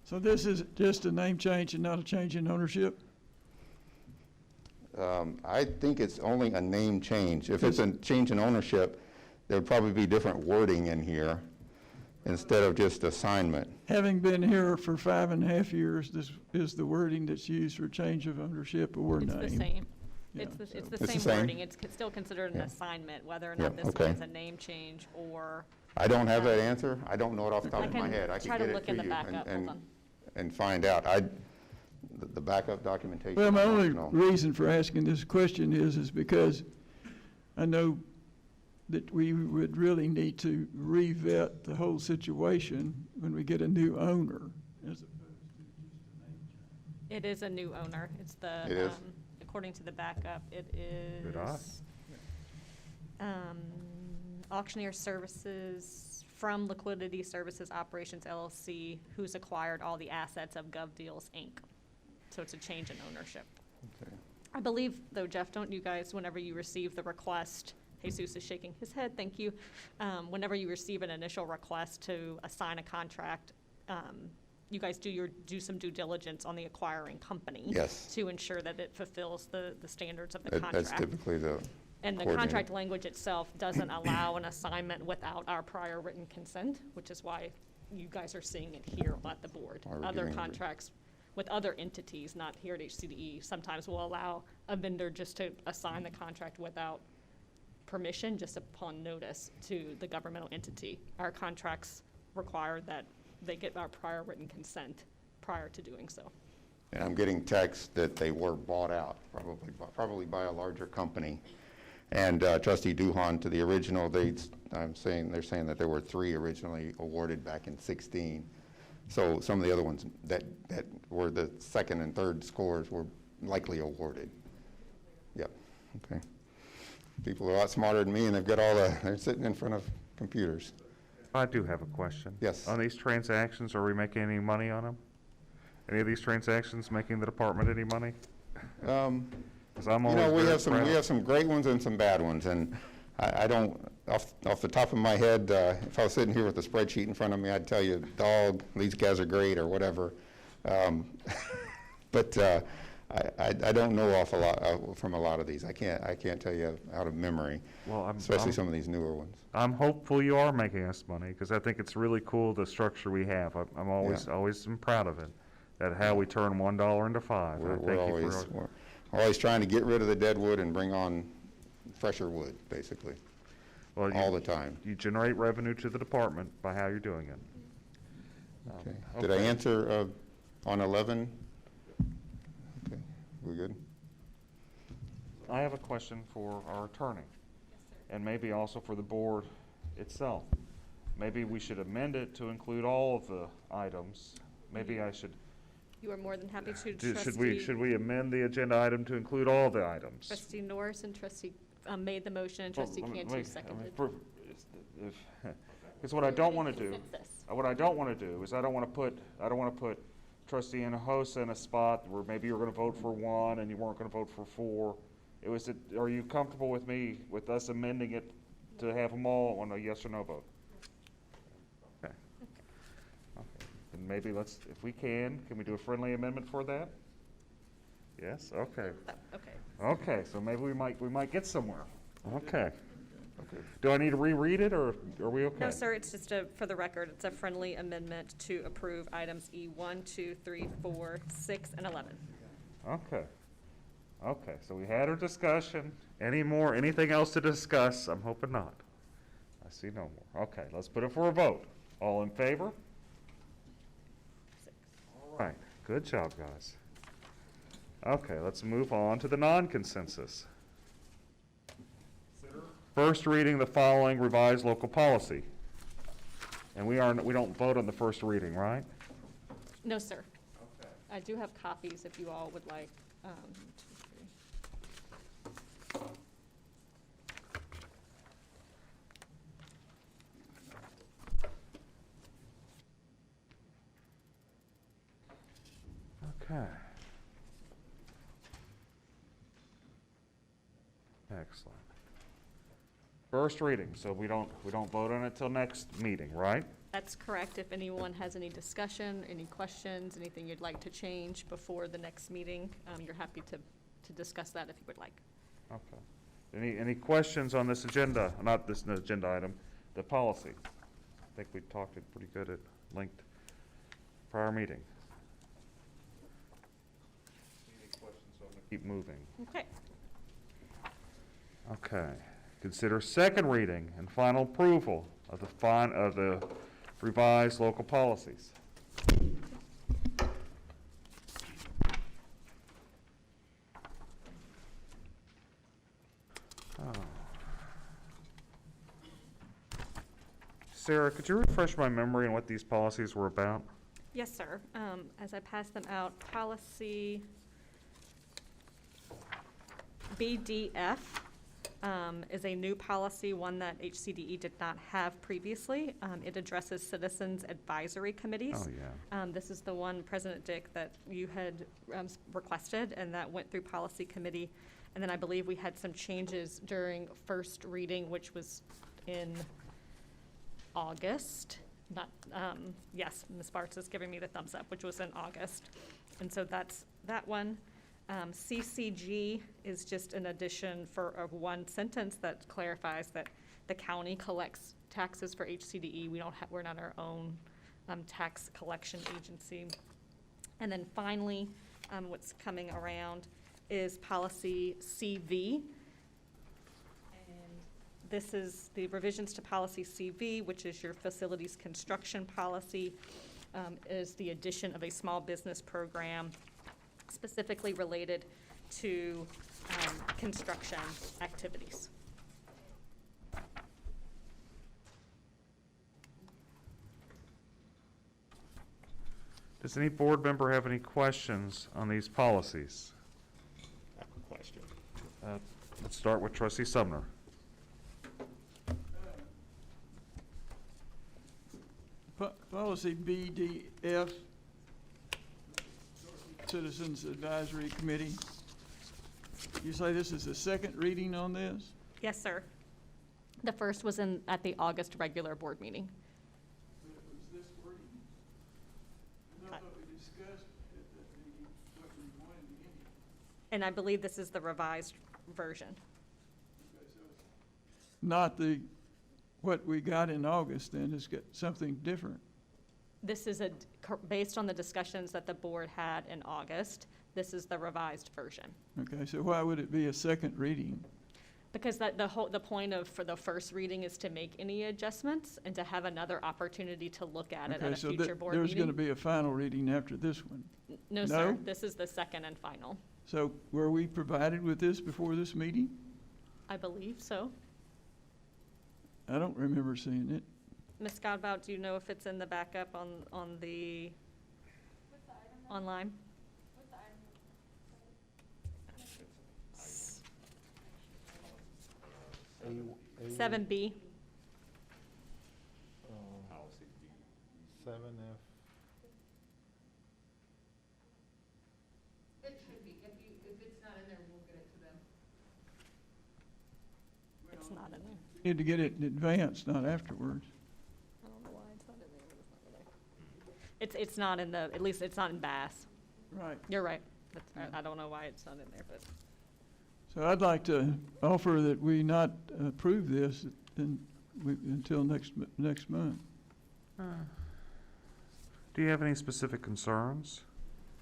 So this is just a name change and not a change in ownership? I think it's only a name change. If it's a change in ownership, there would probably be different wording in here instead of just assignment. Having been here for 5.5 years, this is the wording that's used for change of ownership or name. It's the same. Yeah, It's so- the same wording. It's still considered an assignment, whether or not Yeah, this okay. one is a name change or. I don't have that answer. I don't know it off the top I of my can head. I try can to get it look to in the you backup. Hold on. and find out. The backup documentation. Well, my I don't only know. reason for asking this question is because I know that we would really need to revet the whole situation when we get a new owner, as opposed to just a name change. It is a new owner. It's the, It is? according to the backup, it Good eye. is Auctioneer Services from Liquidity Services Operations LLC, who's acquired all the assets of GovDeals, Inc. So it's a change in ownership. Okay. I believe, though, Jeff, don't you guys, whenever you receive the request, Jesus is shaking his head, thank you. Whenever you receive an initial request to assign a contract, you guys do some due diligence on the acquiring company. Yes. To ensure that it fulfills the standards of the That's contract. typically the And the coordinator. contract language itself doesn't allow an assignment without our prior written consent, which is why you guys are seeing it here at the board. Why we're Other giving it- contracts with other entities, not here at HCDE, sometimes will allow a vendor just to assign the contract without permission, just upon notice to the governmental entity. Our contracts require that they get our prior written consent prior to doing so. And I'm getting texts that they were bought out, probably by a larger company. And Trustee Duhon, to the original, they're saying that there were 3 originally awarded back in 16. So some of the other ones that were the second and third scores were likely awarded. Yep, okay. People are a lot smarter than me, and they're sitting in front of computers. I do have a question. Yes. On these transactions, are we making any money on them? Any of these transactions making the department any money? 'Cause I'm always we very have proud. some great ones and some bad ones, and I don't, off the top of my head, if I was sitting here with a spreadsheet in front of me, I'd tell you, dog, these guys are great, or whatever. But I don't know from a lot of these. I can't tell you out of memory, Well, especially some of these newer ones. I'm hopeful you are making us money, because I think it's really cool, the structure we have. I'm always am proud of it, that how we turn $1 into 5. I We're always trying to get rid of the dead wood and bring on fresher wood, basically, all the time. You generate revenue to the department by how you're doing it. Okay. Did I answer on 11? Okay, we good? I have a question for our attorney, and maybe also for the board itself. Maybe we should amend it to include all of the items. Maybe I should. You are more than happy to, Should we amend the agenda item to include all the items? Trustee Norris and Trustee made the motion, and Trustee Cantu seconded. Because what I don't want to do, is I don't want to put Trustee Hinojosa in a spot where maybe you're going to vote for 1 and you weren't going to vote for 4. Are you comfortable with us amending it to have them all on a yes or no vote? Okay. And maybe if we can we do a friendly amendment for that? Yes, okay. Okay. Okay, so maybe we might get somewhere. Okay. Do I need to reread it, or are we okay? No, sir, it's just for the record, it's a friendly amendment to approve items E1, 2, 3, 4, 6, and 11. Okay. Okay, so we had our discussion. Anything else to discuss? I'm hoping not. I see no more. Okay, let's put it for a vote. All in favor? 6. All right, good job, guys. Okay, let's move on to the non-consensus. First reading the following revised local policy. And we don't vote on the first reading, right? No, sir. Okay. I do have copies if you all would like. 2, 3. Okay. Excellent. First reading, so we don't vote on it till next meeting, right? That's correct. If anyone has any discussion, any questions, anything you'd like to change before the next meeting, you're happy to to discuss that if you would like. Okay. Any questions on this agenda, not this agenda item, the policy? I think we talked it pretty good at length prior meeting. Any questions, so I'm gonna keep moving. Okay. Okay. Consider second reading and final approval of the revised local policies. Oh. Sarah, could you refresh my memory on what these policies were about? Yes, sir. As I pass them out, policy BDF is a new policy, one that HCDE did not have previously. It addresses citizens advisory committees. Oh, yeah. This is the one, President Dick, that you had requested, and that went through policy committee. And then I believe we had some changes during first reading, which was in August. Not, yes, Ms. Bartz is giving me the thumbs up, which was in August. And so that's that one. CCG is just an addition of one sentence that clarifies that the county collects taxes for HCDE. We're not our own tax collection agency. And then finally, what's coming around is policy CV. And this is the revisions to policy CV, which is your facilities construction policy, is the addition of a small business program specifically related to construction activities. Does any board member have any questions on these policies? I have a question. Let's start with Trustee Sumner. Policy BDF, Citizens Advisory Committee. You say this is the second reading on this? Yes, sir. The first was at the August regular board meeting. But it was this wording? I thought we discussed what we wanted in the end. And I believe this is the revised version. Not what we got in August, then, has got something different. This is based on the discussions that the board had in August. This is the revised version. Okay, so why would it be a second reading? Because the point for the first reading is to make any adjustments and to have another opportunity to look at it at a future board meeting. There's going to be a final reading after this one? No, sir. This is the second and final. So were we provided with this before this meeting? I believe so. I don't remember seeing it. Ms. Godbout, do you know if it's in the backup on the online? 7B. 7F. It should be. If it's not in there, we'll get it to them. It's not in there. Need to get it in advance, not afterwards. I don't know why it's not in there, but it's not in there. It's not in at least it's not in Bass. Right. You're right. I don't know why it's not in there, but. So I'd like to offer that we not approve this until next month. Do you have any specific concerns?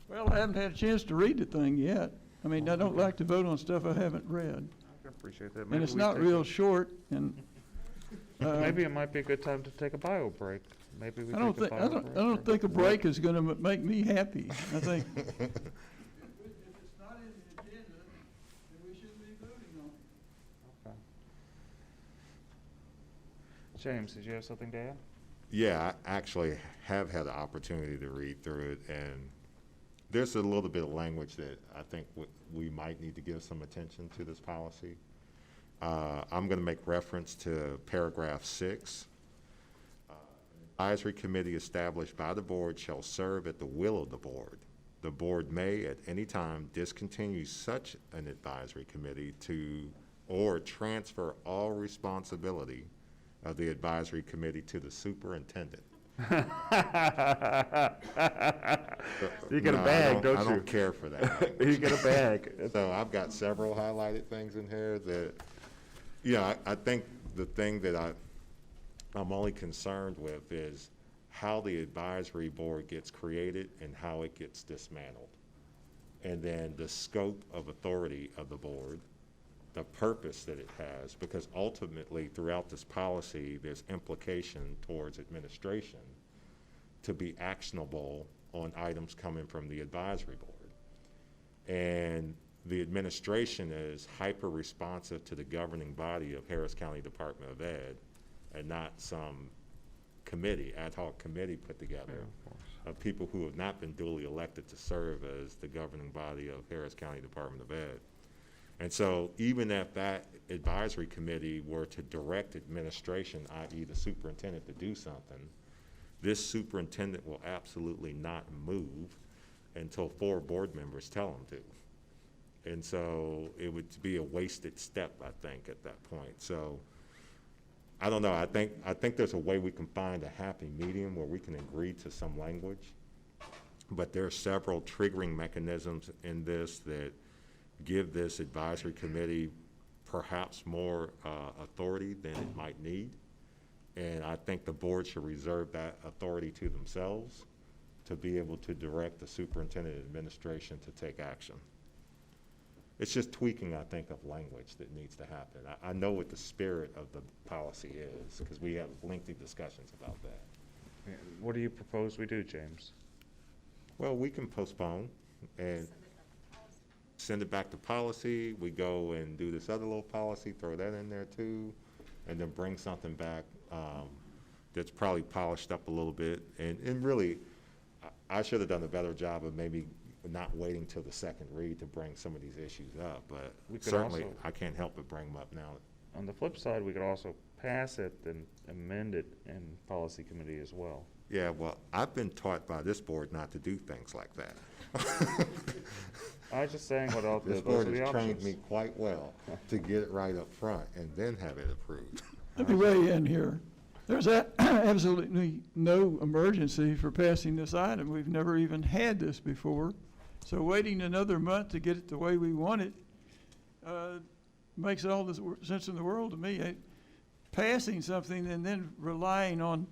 Well, I haven't had a chance to read the thing yet. I mean, I don't like to vote on stuff I haven't read. I appreciate that. And it's not real short, and. Maybe it might be a good time to take a bio break. Maybe we I don't take a bio break. I don't think a break is gonna make me happy. I think. James, did you have something to add? Yeah, I actually have had the opportunity to read through it, and there's a little bit of language that I think we might need to give some attention to this policy. I'm going to make reference to paragraph 6. Advisory committee established by the board shall serve at the will of the board. The board may at any time discontinue such an advisory committee or transfer all responsibility of the advisory committee to the superintendent. You get a No, bag, don't I you? don't care for that. You get a bag. So I've got several highlighted things in here that, I think the thing that I'm only concerned with is how the advisory board gets created and how it gets dismantled. And then the scope of authority of the board, the purpose that it has, because ultimately throughout this policy, there's implication towards administration to be actionable on items coming from the advisory board. And the administration is hyper responsive to the governing body of Harris County Department of Ed, and not some committee, ad hoc committee put together of people who have not been duly elected to serve as the governing body of Harris County Department of Ed. And so even if that advisory committee were to direct administration, i.e. the superintendent, to do something, this superintendent will absolutely not move until 4 board members tell him to. And so it would be a wasted step, I think, at that point. So I don't know. I think there's a way we can find a happy medium where we can agree to some language. But there are several triggering mechanisms in this that give this advisory committee perhaps more authority than it might need. And I think the board should reserve that authority to themselves to be able to direct the superintendent administration to take action. It's just tweaking, I think, of language that needs to happen. I know what the spirit of the policy is, because we have lengthy discussions about that. What do you propose we do, James? Well, we can postpone and send it back to policy. We go and do this other little policy, throw that in there too, and then bring something back that's probably polished up a little bit. And really, I should have done a better job of maybe not waiting till the second read to bring some of these issues up, but We could certainly also- I can't help but bring them up now. On the flip side, we could also pass it and amend it in policy committee as well. Yeah, well, I've been taught by this board not to do things like that. I was just saying what else, This those board are the has trained options. me quite well to get it right up front and then have it approved. Let me weigh in here. There's absolutely no emergency for passing this item. We've never even had this before. So waiting another month to get it the way we want it makes all the sense in the world to me. Passing something and then relying on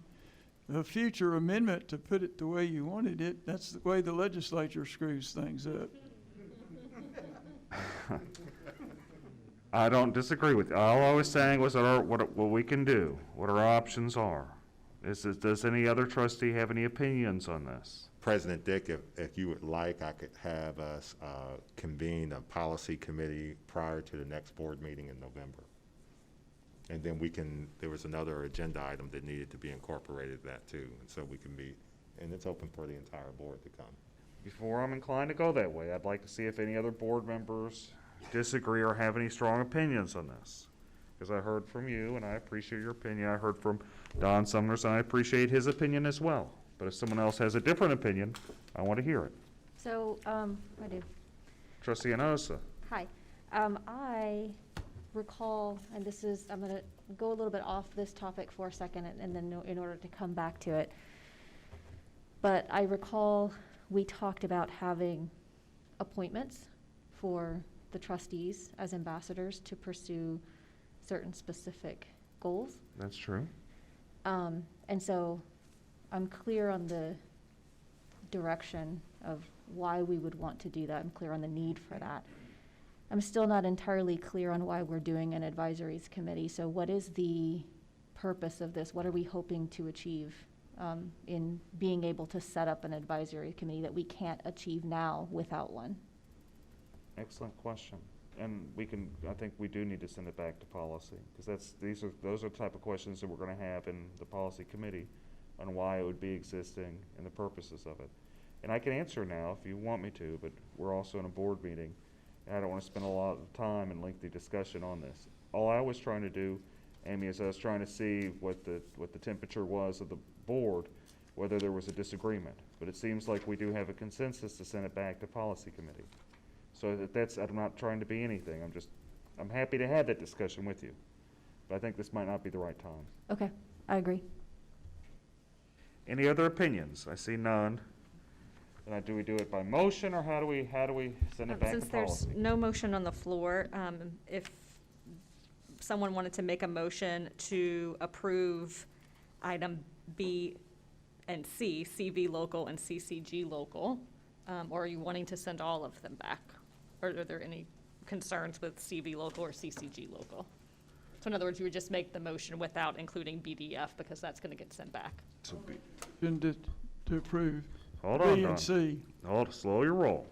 a future amendment to put it the way you wanted it, that's the way the legislature screws things up. I don't disagree with you. All I was saying was what we can do, what our options are. Does any other trustee have any opinions on this? President Dick, if you would like, I could have us convene a policy committee prior to the next board meeting in November. And then there was another agenda item that needed to be incorporated that too. And so we can meet, and it's open for the entire board to come. Before I'm inclined to go that way, I'd like to see if any other board members disagree or have any strong opinions on this. Because I heard from you, and I appreciate your opinion. I heard from Don Sumners, and I appreciate his opinion as well. But if someone else has a different opinion, I want to hear it. So, I do. Trustee Enosa. Hi. I recall, and this is, I'm going to go a little bit off this topic for a second and then in order to come back to it. But I recall we talked about having appointments for the trustees as ambassadors to pursue certain specific goals. That's true. And so I'm clear on the direction of why we would want to do that. I'm clear on the need for that. I'm still not entirely clear on why we're doing an advisories committee. So what is the purpose of this? What are we hoping to achieve in being able to set up an advisory committee that we can't achieve now without one? Excellent question. And I think we do need to send it back to policy, because those are the type of questions that we're going to have in the policy committee on why it would be existing and the purposes of it. And I can answer now if you want me to, but we're also in a board meeting, and I don't want to spend a lot of time and lengthy discussion on this. All I was trying to do, Amy, is I was trying to see what the temperature was of the board, whether there was a disagreement. But it seems like we do have a consensus to send it back to policy committee. So I'm not trying to be anything. I'm happy to have that discussion with you. But I think this might not be the right time. Okay, I agree. Any other opinions? I see none. Do we do it by motion, or how do we send it back to Since there's policy? no motion on the floor, if someone wanted to make a motion to approve item B and C, CV local and CCG local, or are you wanting to send all of them back? Or are there any concerns with CV local or CCG local? So in other words, you would just make the motion without including BDF, because that's going to get sent back. To approve. Hold on, B Don. and C. Slow your roll.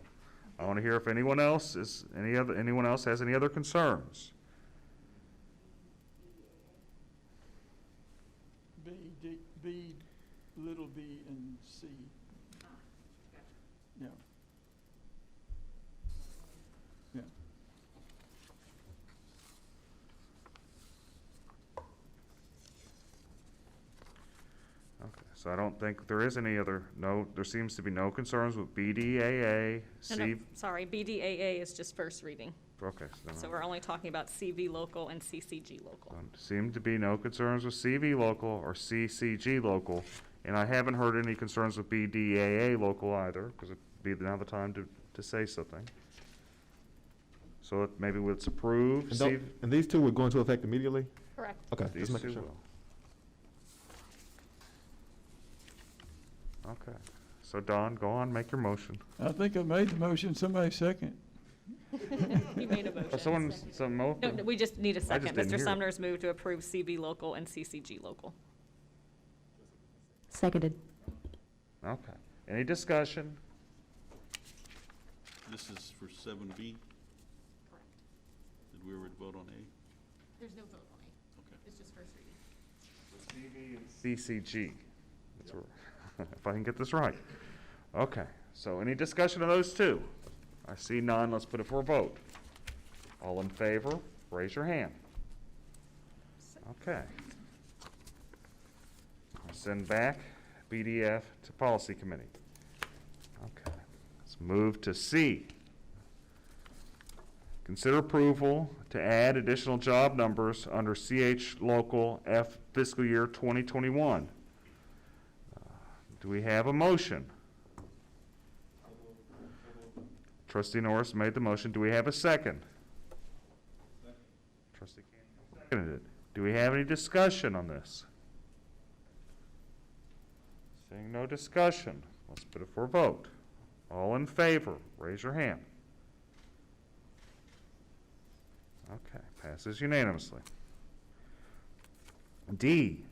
I want to hear if anyone else has any other concerns. B, little b, and C. Yeah. Yeah. Okay, so I don't think there is any other, there seems to be no concerns with BDAA, No, sorry, BDAA is just first reading. Okay. So we're only talking about CV local and CCG local. Seem to be no concerns with CV local or CCG local, and I haven't heard any concerns with BDAA local either, because it'd be now the time to say something. So maybe let's approve. And these two would go into effect immediately? Correct. Okay, These just making two sure. will. Okay, so Don, go on, make your motion. I think I made the motion, somebody second. You made a motion. No, we just need a second. didn't Mr. hear it. Sumner's moved to approve CV local and CCG local. Seconded. Okay, any discussion? This is for 7B? Did we already vote on A? There's no vote on A. Okay. It's just first reading. CCG. That's where- if I can get this right. Okay, so any discussion of those two? I see none, let's put it for a vote. All in favor, raise your hand. Okay. I'll send back BDF to Policy Committee. Okay, let's move to C. Consider approval to add additional job numbers under CH Local F fiscal year 2021. Do we have a motion? Trustee Norris made the motion. Do we have a second? Trustee Cannon seconded it. Do we have any discussion on this? Seeing no discussion, let's put it for a vote. All in favor, raise your hand. Okay, passes unanimously. D,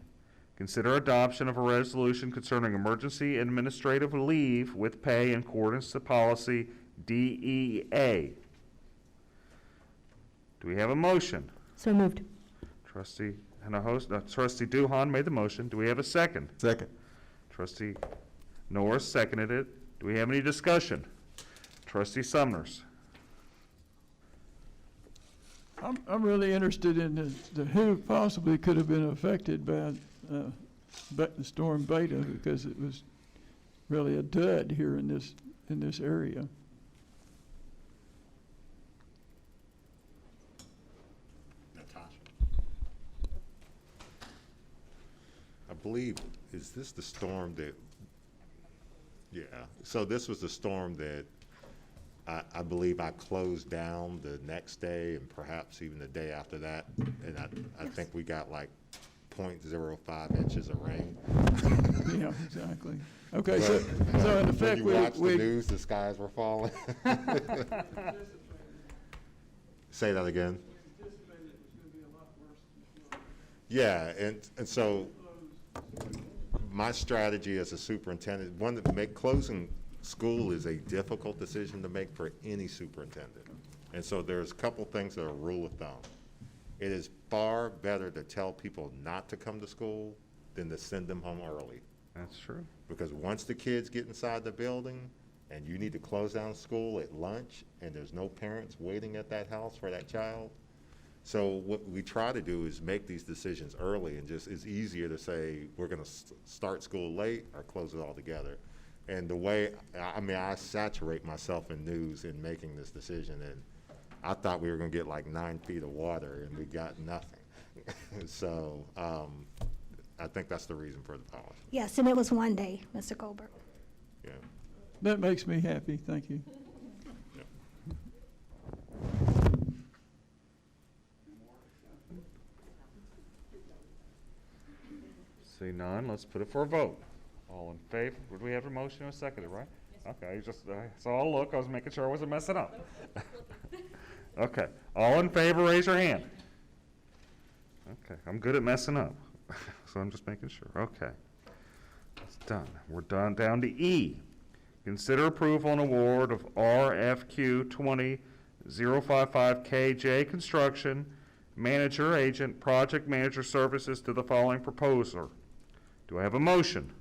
consider adoption of a resolution concerning emergency administrative leave with pay in accordance to policy DEA. Do we have a motion? So moved. Trustee Trustee Duhan made the motion. Do we have a second? Second. Trustee Norris seconded it. Do we have any discussion? Trustee Sumners. I'm really interested in the who possibly could have been affected by the storm Beta, because it was really a dud here in this area. I believe, is this the storm that, yeah, so this was the storm that I believe I closed down the next day and perhaps even the day after that, and I think we got like 0.05 inches of rain. Yeah, exactly. Okay, But, so in effect, when you watch the news, the skies were falling. Say that again. Yeah, and so my strategy as a superintendent, closing school is a difficult decision to make for any superintendent. And so there's a couple things that are rule of thumb. It is far better to tell people not to come to school than to send them home early. That's true. Because once the kids get inside the building and you need to close down school at lunch and there's no parents waiting at that house for that child. So what we try to do is make these decisions early, and just it's easier to say we're going to start school late or close it all together. And the way, I saturate myself in news in making this decision, and I thought we were going to get like 9 feet of water and we got nothing. So I think that's the reason for the policy. Yes, and it was one day, Mr. Goldberg. Yeah. That makes me happy, thank you. See none, let's put it for a vote. All in favor, would we have a motion and a second, right? Okay, just, so I'll look, I was making sure I wasn't messing up. Okay, all in favor, raise your hand. Okay, I'm good at messing up, so I'm just making sure, okay. It's done, we're done, down to E. Consider approval and award of RFQ 20055KJ Construction Manager Agent Project Manager Services to the following proposer. Do I have a motion?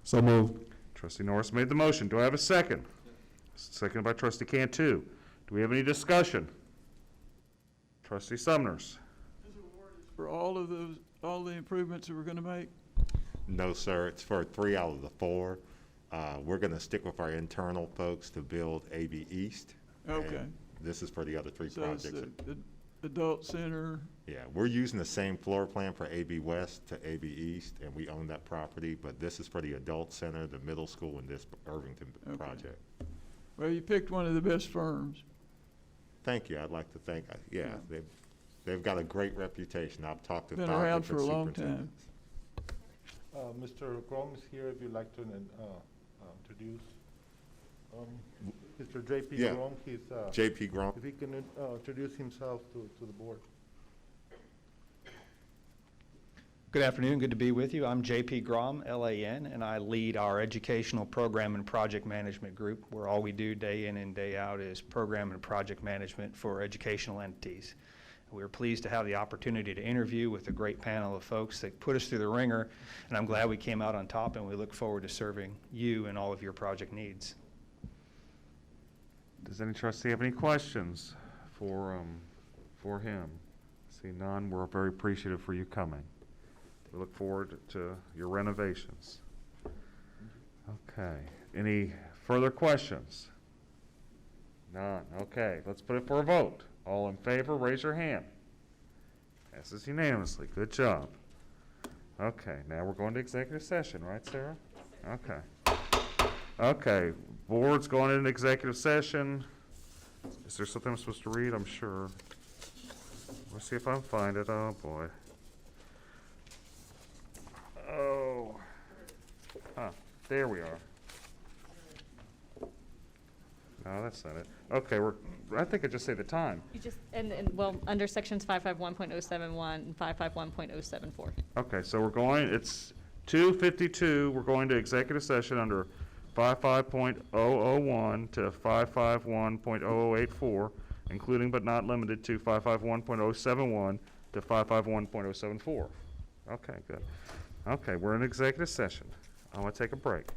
So moved. Trustee Norris made the motion. Do I have a second? Seconded by Trustee Cantu. Do we have any discussion? Trustee Sumners. For all of those, all the improvements that we're gonna make? No, sir, it's for 3 out of the 4. We're gonna stick with our internal folks to build AB East. Okay. And this is for the other 3 So it's projects. the adult center, Yeah, we're using the same floor plan for AB West to AB East, and we own that property, but this is for the adult center, the middle school, and this Irvington Okay. project. well, you picked one of the best firms. Thank you, I'd like to thank, yeah, they've got a great reputation. I've talked to Been 5 around for a different long time. superintendents. Mr. Grom is here if you'd like to introduce. Mr. J.P. Yeah. Grom, he's. J.P. Grom. If he can introduce himself to the board. Good afternoon, good to be with you. I'm J.P. Grom, L.A.N., and I lead our educational program and project management group, where all we do day in and day out is program and project management for educational entities. We're pleased to have the opportunity to interview with a great panel of folks that put us through the ringer, and I'm glad we came out on top, and we look forward to serving you and all of your project needs. Does any trustee have any questions for him? See none, we're very appreciative for you coming. We look forward to your renovations. Okay, any further questions? None, okay, let's put it for a vote. All in favor, raise your hand. Passes unanimously, good job. Okay, now we're going to executive session, right, Sarah? Okay. Okay, board's going into executive session. Is there something I'm supposed to read? I'm sure. Let's see if I can find it. Oh, boy. Oh. Huh, there we are. No, that's not it. Okay, I think I just say the time. You just, well, under sections 551.071 and 551.074. Okay, so we're going, it's 2:52, we're going to executive session under 55.001 to 551.0084, including but not limited to 551.071 to 551.074. Okay, good. Okay, we're in executive session. I want to take a break.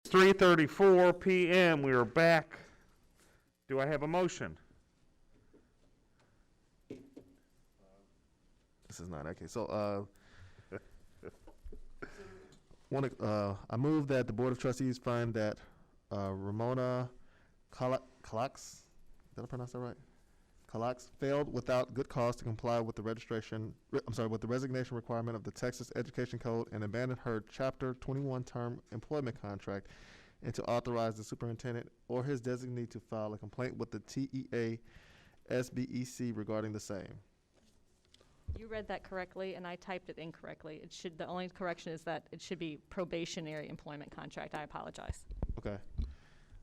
It's 3:34 p.m. We are back. Do I have a motion? This is not okay. So, I move that the Board of Trustees find that Ramona Calax, did I pronounce that right? Calax failed without good cause to comply with the with the resignation requirement of the Texas Education Code and abandoned her Chapter 21 term employment contract, and to authorize the superintendent or his designee to file a complaint with the TEA SBEC regarding the same. You read that correctly, and I typed it incorrectly. The only correction is that it should be probationary employment contract. I apologize. Okay.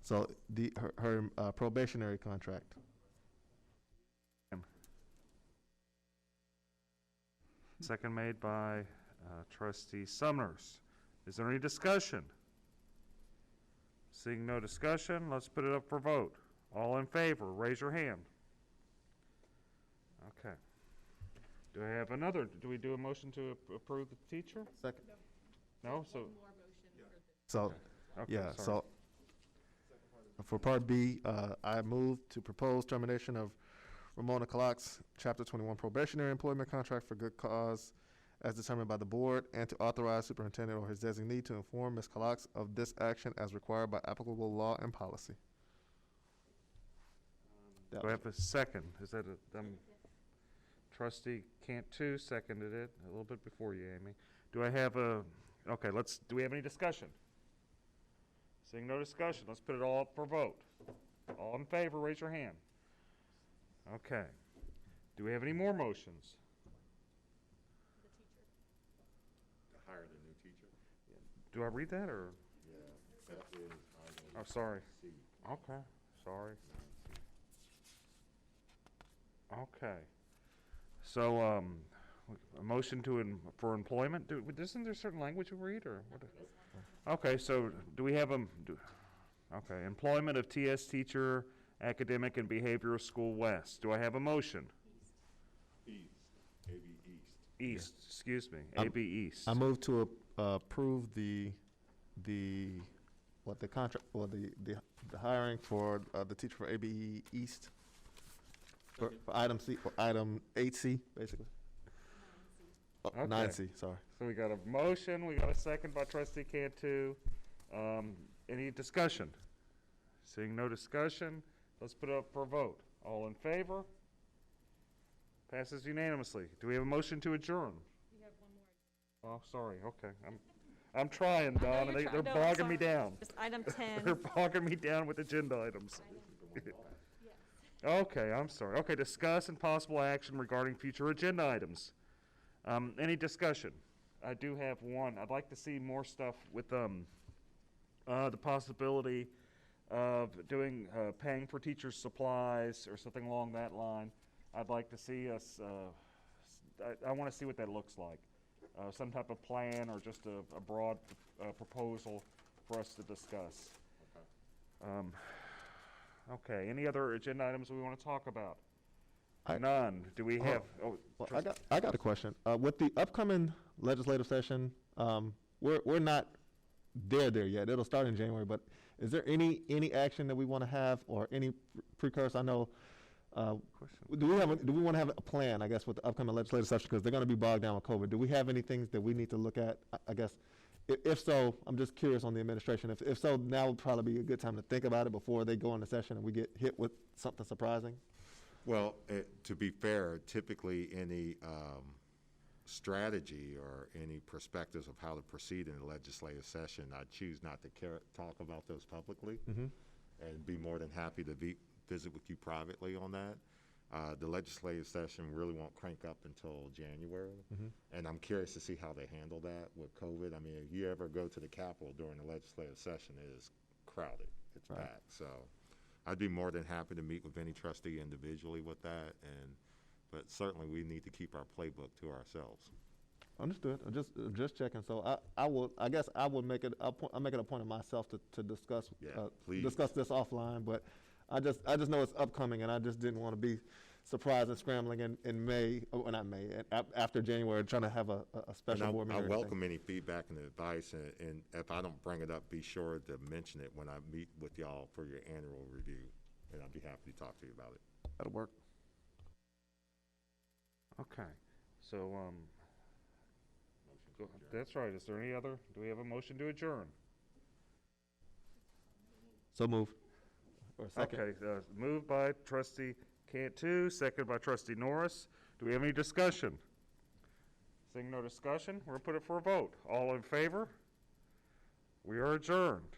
So her probationary contract. Second made by Trustee Sumners. Is there any discussion? Seeing no discussion, let's put it up for vote. All in favor, raise your hand. Okay. Do I have another? Do we do a motion to approve the teacher? Second. No? So. So, Okay, yeah, sorry. for Part B, I move to propose termination of Ramona Clark's Chapter 21 probationary employment contract for good cause as determined by the board, and to authorize superintendent or his designee to inform Ms. Clark of this action as required by applicable law and policy. Do I have a second? Is that a, trustee Cantu seconded it a little bit before you, Amy. Do I have a, okay, do we have any discussion? Seeing no discussion, let's put it all up for vote. All in favor, raise your hand. Okay. Do we have any more motions? To hire the new teacher? Do I read that, or? Yeah, that is item Oh, sorry. C. Okay, sorry. Okay. So, a motion for employment, isn't there certain language we read, or what? Okay, so do we have okay, employment of TS teacher, academic and behavioral school west. Do I have a motion? East, AB East. East, excuse me, AB East. I move to approve the contract, or the hiring for the teacher for ABE East. For item C, or item 8C, basically. Okay. 9C, sorry. So we got a motion, we got a second by trustee Cantu. Any discussion? Seeing no discussion, let's put it up for a vote. All in favor? Passes unanimously. Do we have a motion to adjourn? You have one more. Oh, sorry, okay. I'm trying, Don, and you're they're no, bogging me sorry. down. Just item 10. They're bogging me down with agenda items. Okay, I'm sorry. Okay, discuss and possible action regarding future agenda items. Any discussion? I do have one. I'd like to see more stuff with the possibility of doing paying for teachers' supplies or something along that line. I'd like to see us. I want to see what that looks like. Some type of plan or just a broad proposal for us to discuss. Okay, any other agenda items we want to talk about? None. Do we have? Well, I got a question. With the upcoming legislative session, we're not there yet. It'll start in January, but is there any action that we want to have, or any precursor? I know. Do we want to have a plan, I guess, with the upcoming legislative session, because they're going to be bogged down with COVID? Do we have any things that we need to look at? I guess, if so, I'm just curious on the administration. If so, now would probably be a good time to think about it before they go into session and we get hit with something surprising. Well, to be fair, typically any strategy or any perspectives of how to proceed in a legislative session, I choose not to talk about those publicly, and be more than happy to visit with you privately on that. The legislative session really won't crank up until January, and I'm curious to see how they handle that with COVID. I mean, if you ever go to the Capitol during the legislative session, it is crowded. It's packed. So I'd be more than happy to meet with any trustee individually with that, but certainly we need to keep our playbook to ourselves. Understood. I'm just checking. So I guess I would make it a point of myself to discuss discuss this offline. But I just know it's upcoming, and I just didn't want to be surprised and scrambling in May, or not May, after January, trying to have a special board meeting. I welcome any feedback and advice, and if I don't bring it up, be sure to mention it when I meet with y'all for your annual review, and I'd be happy to talk to you about it. That'll work. Okay, so that's right. Is there any other? Do we have a motion to adjourn? So moved. Or second. Okay, moved by trustee Cantu, second by trustee Norris. Do we have any discussion? Seeing no discussion, we're going to put it for a vote. All in favor? We are adjourned.